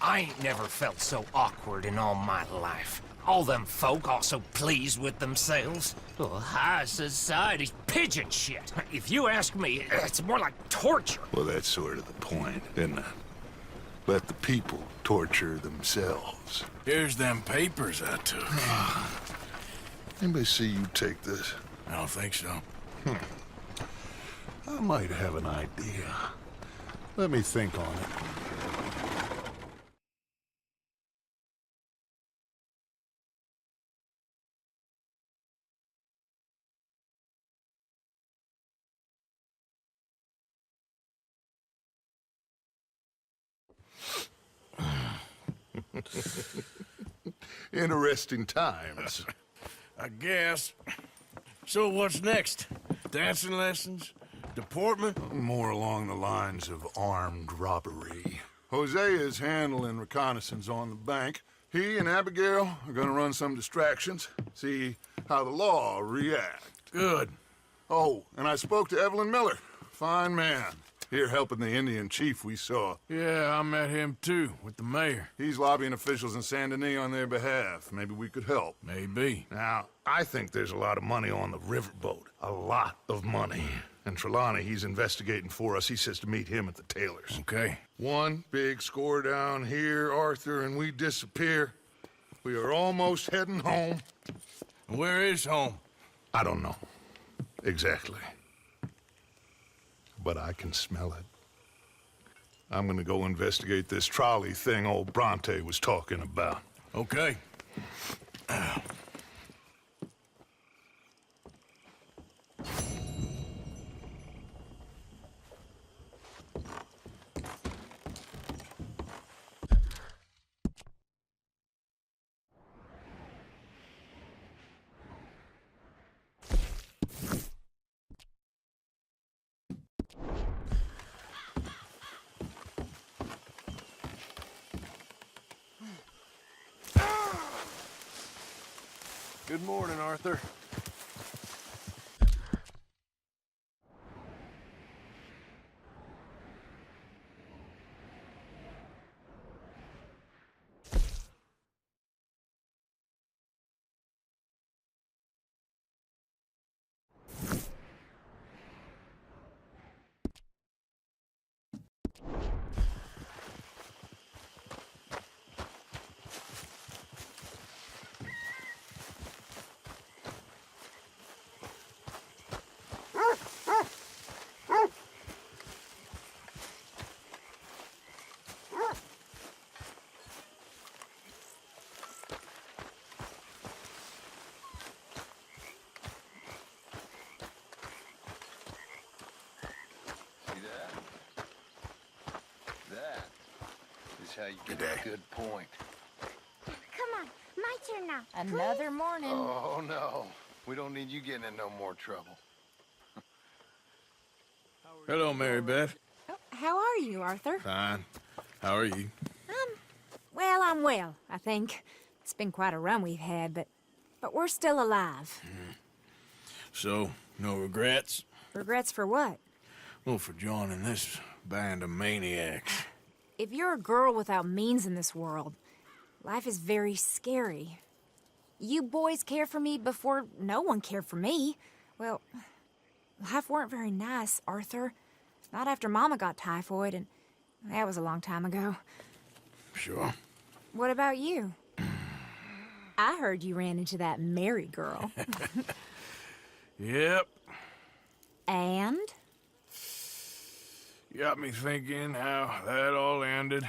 I ain't never felt so awkward in all my life. All them folk all so pleased with themselves. Oh, high society's pigeon shit. If you ask me, it's more like torture. Well, that's sort of the point, isn't it? Let the people torture themselves. Here's them papers I took. Anybody see you take this? I don't think so. I might have an idea. Let me think on it. Interesting times. I guess. So what's next? Dancing lessons? Deportment? More along the lines of armed robbery. Hosea is handling reconnaissance on the bank. He and Abigail are gonna run some distractions, see how the law reacts. Good. Oh, and I spoke to Evelyn Miller. Fine man. Here helping the Indian chief we saw. Yeah, I met him too, with the mayor. He's lobbying officials in Saint Denis on their behalf. Maybe we could help. Maybe. Now, I think there's a lot of money on the riverboat. A lot of money. And Trelawney, he's investigating for us. He says to meet him at the Taylor's. Okay. One big score down here, Arthur, and we disappear. We are almost heading home. Where is home? I don't know. Exactly. But I can smell it. I'm gonna go investigate this trolley thing old Bronte was talking about. Okay. Good morning, Arthur. How you get a good point. Come on, my turn now. Another morning. Oh, no. We don't need you getting in no more trouble. Hello, Mary Beth. Oh, how are you, Arthur? Fine. How are you? Well, I'm well, I think. It's been quite a run we've had, but we're still alive. So, no regrets? Regrets for what? Well, for joining this band of maniacs. If you're a girl without means in this world, life is very scary. You boys cared for me before no one cared for me. Well, life weren't very nice, Arthur. Not after Mama got typhoid, and that was a long time ago. Sure. What about you? I heard you ran into that Mary girl. Yep. And? Got me thinking how that all ended.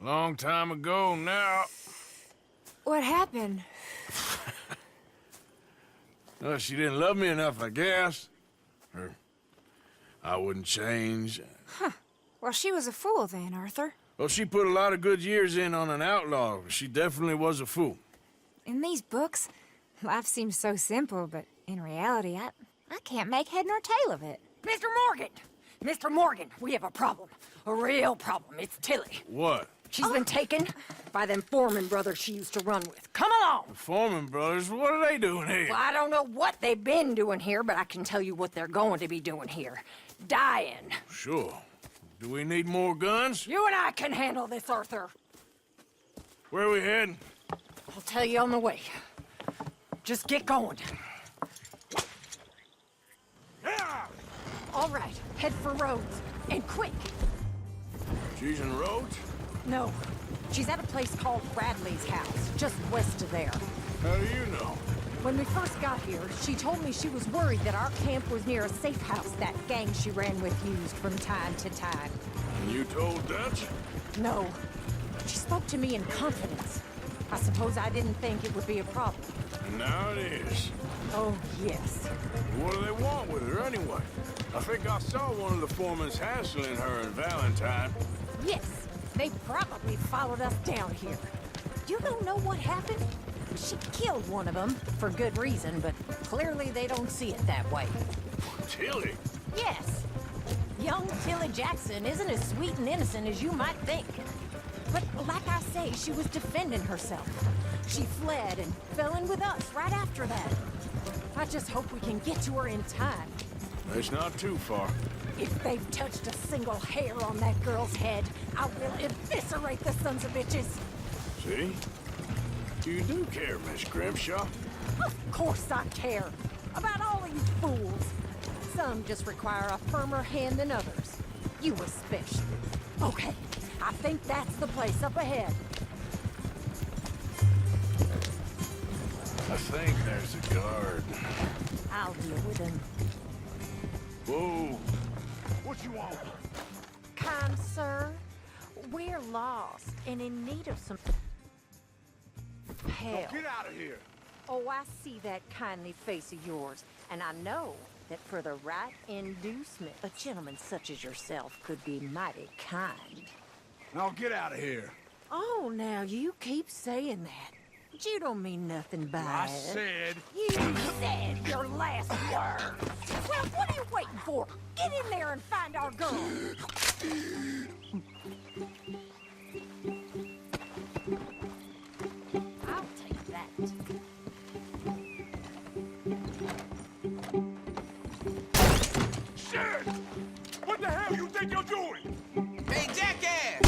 Long time ago now. What happened? Well, she didn't love me enough, I guess. Or I wouldn't change. Huh. Well, she was a fool then, Arthur. Well, she put a lot of good years in on an outlaw. She definitely was a fool. In these books, life seems so simple, but in reality, I can't make head nor tail of it. Mr. Morgan! Mr. Morgan, we have a problem. A real problem. It's Tilly. What? She's been taken by them Foreman brothers she used to run with. Come along! The Foreman brothers? What are they doing here? Well, I don't know what they've been doing here, but I can tell you what they're going to be doing here. Dying. Sure. Do we need more guns? You and I can handle this, Arthur. Where are we heading? I'll tell you on the way. Just get going. All right, head for Rhodes, and quick. She's in Rhodes? No, she's at a place called Bradley's house, just west of there. How do you know? When we first got here, she told me she was worried that our camp was near a safe house that gang she ran with used from time to time. And you told Dutch? No. She spoke to me in confidence. I suppose I didn't think it would be a problem. And now it is. Oh, yes. What do they want with her anyway? I think I saw one of the foremans hassling her and Valentine. Yes, they probably followed us down here. You don't know what happened? She killed one of them, for good reason, but clearly they don't see it that way. Tilly? Yes. Young Tilly Jackson isn't as sweet and innocent as you might think. But like I say, she was defending herself. She fled and fell in with us right after that. I just hope we can get to her in time. It's not too far. If they've touched a single hair on that girl's head, I will eviscerate the sons of bitches. See? You do care, Miss Grimshaw. Of course I care. About all of you fools. Some just require a firmer hand than others. You especially. Okay, I think that's the place up ahead. I think there's a guard. I'll deal with him. Whoa. What you want? Kind sir, we're lost and in need of some help. Get out of here. Oh, I see that kindly face of yours, and I know that for the right inducement, a gentleman such as yourself could be mighty kind. Now get out of here. Oh, now you keep saying that. But you don't mean nothing by I it. said... You said your last word. Well, what are you waiting for? Get in there and find our girl. I'll take that. Shit! What the hell you think you're doing? Hey, jackass!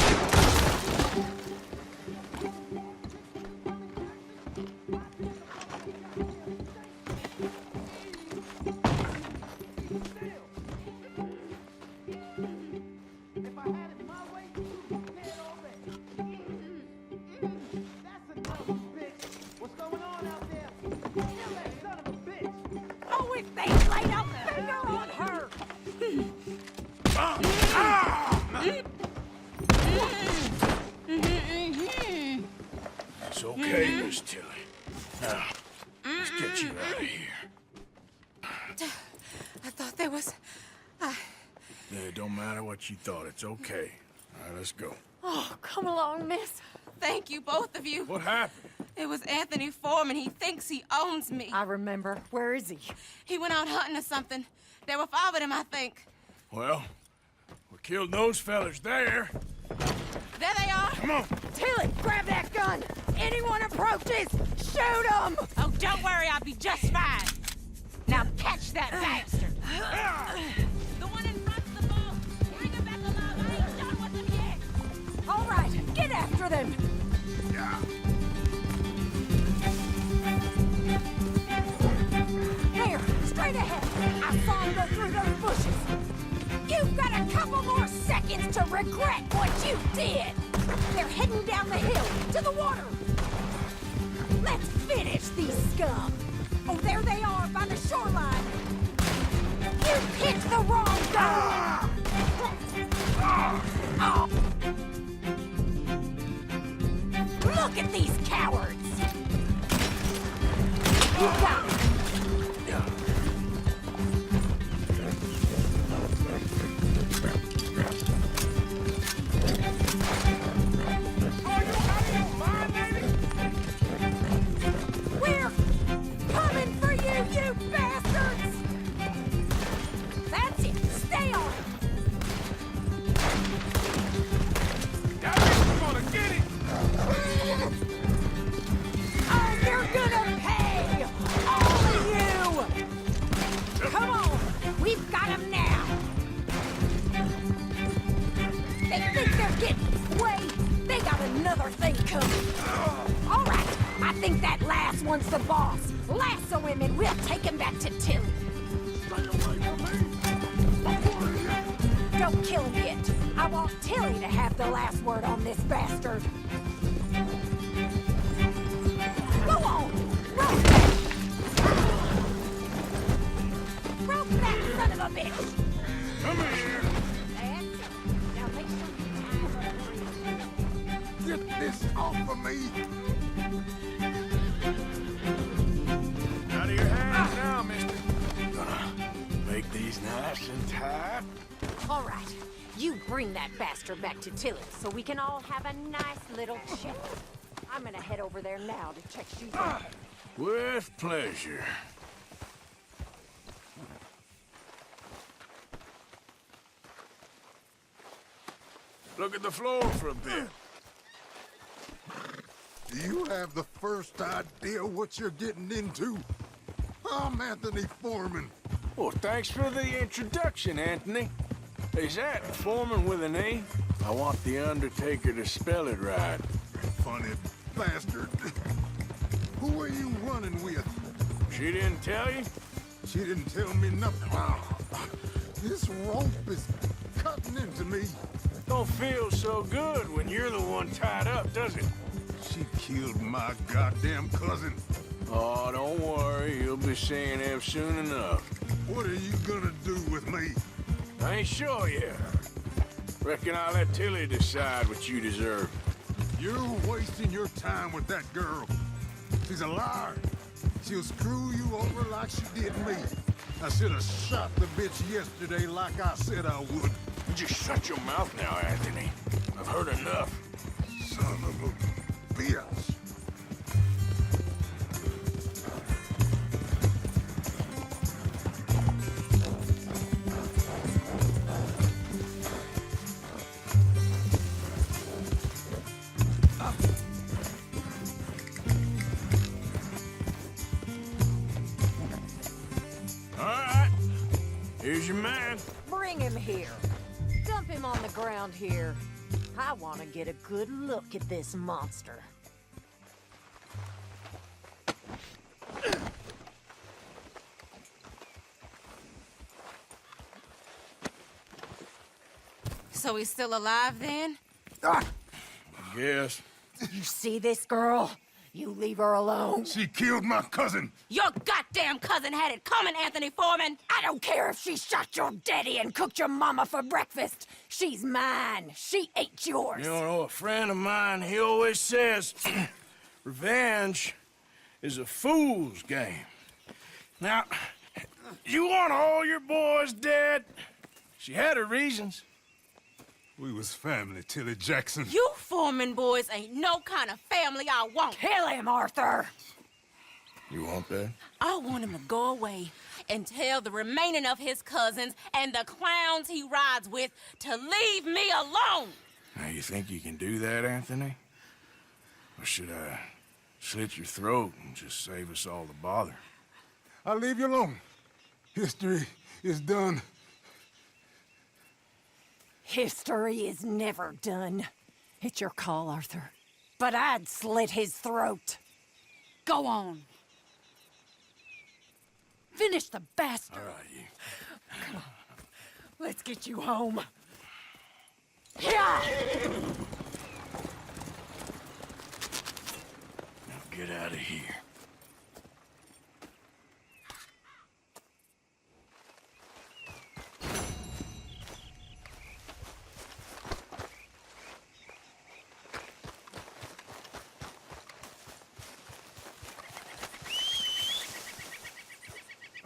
Oh, if they laid a finger on her! It's okay, Miss Tilly. Now, let's get you out of here. I thought there was... It don't matter what you thought. It's okay. All right, let's go. Oh, come along, miss. Thank you, both of you. What happened? It was Anthony Foreman. He thinks he owns me. I remember. Where is he? He went out hunting or something. There were 5 of them, I think. Well, we killed those fellas there. There they are. Come on. Tilly, grab that gun. Anyone approaches, shoot them. Oh, don't worry. I'll be just fine. Now catch that bastard. The one in front's the ball. Bring him back alive. I ain't done with them yet. All right, get after them. There, straight ahead. I saw him go through those bushes. You've got a couple more seconds to regret what you did. They're heading down the hill to the water. Let's finish these scum. Oh, there they are by the shoreline. You picked the wrong gun. Oh. Look at these cowards. You got it. We're coming for you, you bastards! That's it. Stay on it. I'm gonna get it. Oh, you're gonna pay! All of you! Come on! We've got him now! They think they're getting away. They got another thing coming. All right, I think that last one's the boss. Lasso him and we'll take him back to Tilly. Don't kill him yet. I want Tilly to have the last word on this bastard. Go on! Rope that! Rope that son of a bitch! Come here. That's it. Now make sure you Get this off of me! Out of your hands now, mister. Gonna make these nice and tight. All right, you bring that bastard back to Tilly so we can all have a nice little chat. I'm gonna head over there now to check she's out. With pleasure. Look at the floor for a bit. Do you have the first idea what you're getting into? I'm Anthony Foreman. Well, thanks for the introduction, Anthony. Is that Foreman with an E? I want the Undertaker to spell it right. Funny bastard. Who are you running with? She didn't tell you? She didn't tell me nothing. Wow. This rope is cutting into me. Don't feel so good when you're the one tied up, does it? She killed my goddamn cousin. Oh, don't worry. You'll be seeing him soon enough. What are you gonna do with me? I ain't sure yet. Reckon I'll let Tilly decide what you deserve. You're wasting your time with that girl. She's a liar. She'll screw you over like she did me. I should have shot the bitch yesterday like I said I would. You just shut your mouth now, Anthony. I've heard enough. Son of a bitch. All right. Here's your man. Bring him here. Dump him on the ground here. I want to get a good look at this monster. So he's still alive then? Yes. You see this girl? You leave her alone. She killed my cousin. Your goddamn cousin had it coming, Anthony Foreman! I don't care if she shot your daddy and cooked your mama for breakfast. She's mine. She ate yours. You know, a friend of mine, he always says, revenge is a fool's game. Now, you want all your boys dead? She had her reasons. We was family, Tilly Jackson. You Foreman boys ain't no kind of family I want. Kill him, Arthur! You want that? I want him to go away and tell the remaining of his cousins and the clowns he rides with to leave me alone. Now, you think you can do that, Anthony? Or should I slit your throat and just save us all the bother? I'll leave you alone. History is done. History is never done. It's your call, Arthur. But I'd slit his throat. Go on. Finish the bastard. All right, you. Come on. Let's get you home. Yeah! Now get out of here.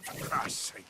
For Christ's sake.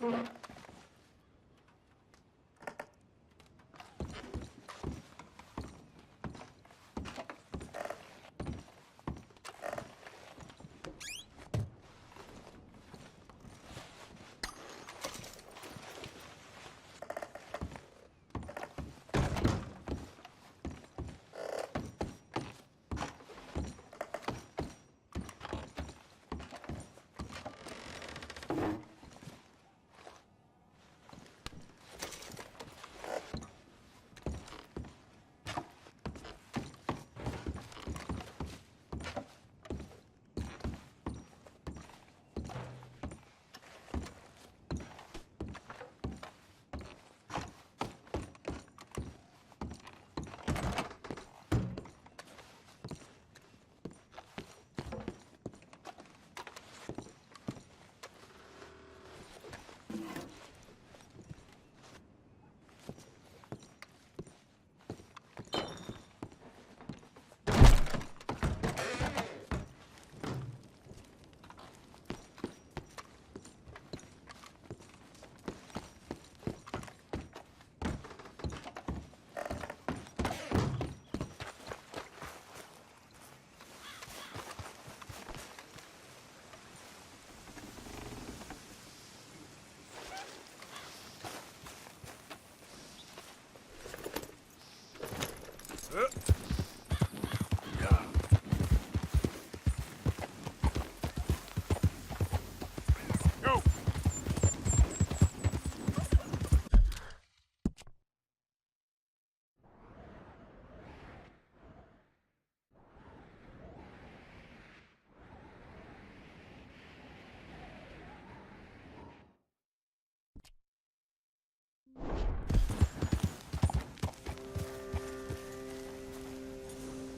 Mm-hmm.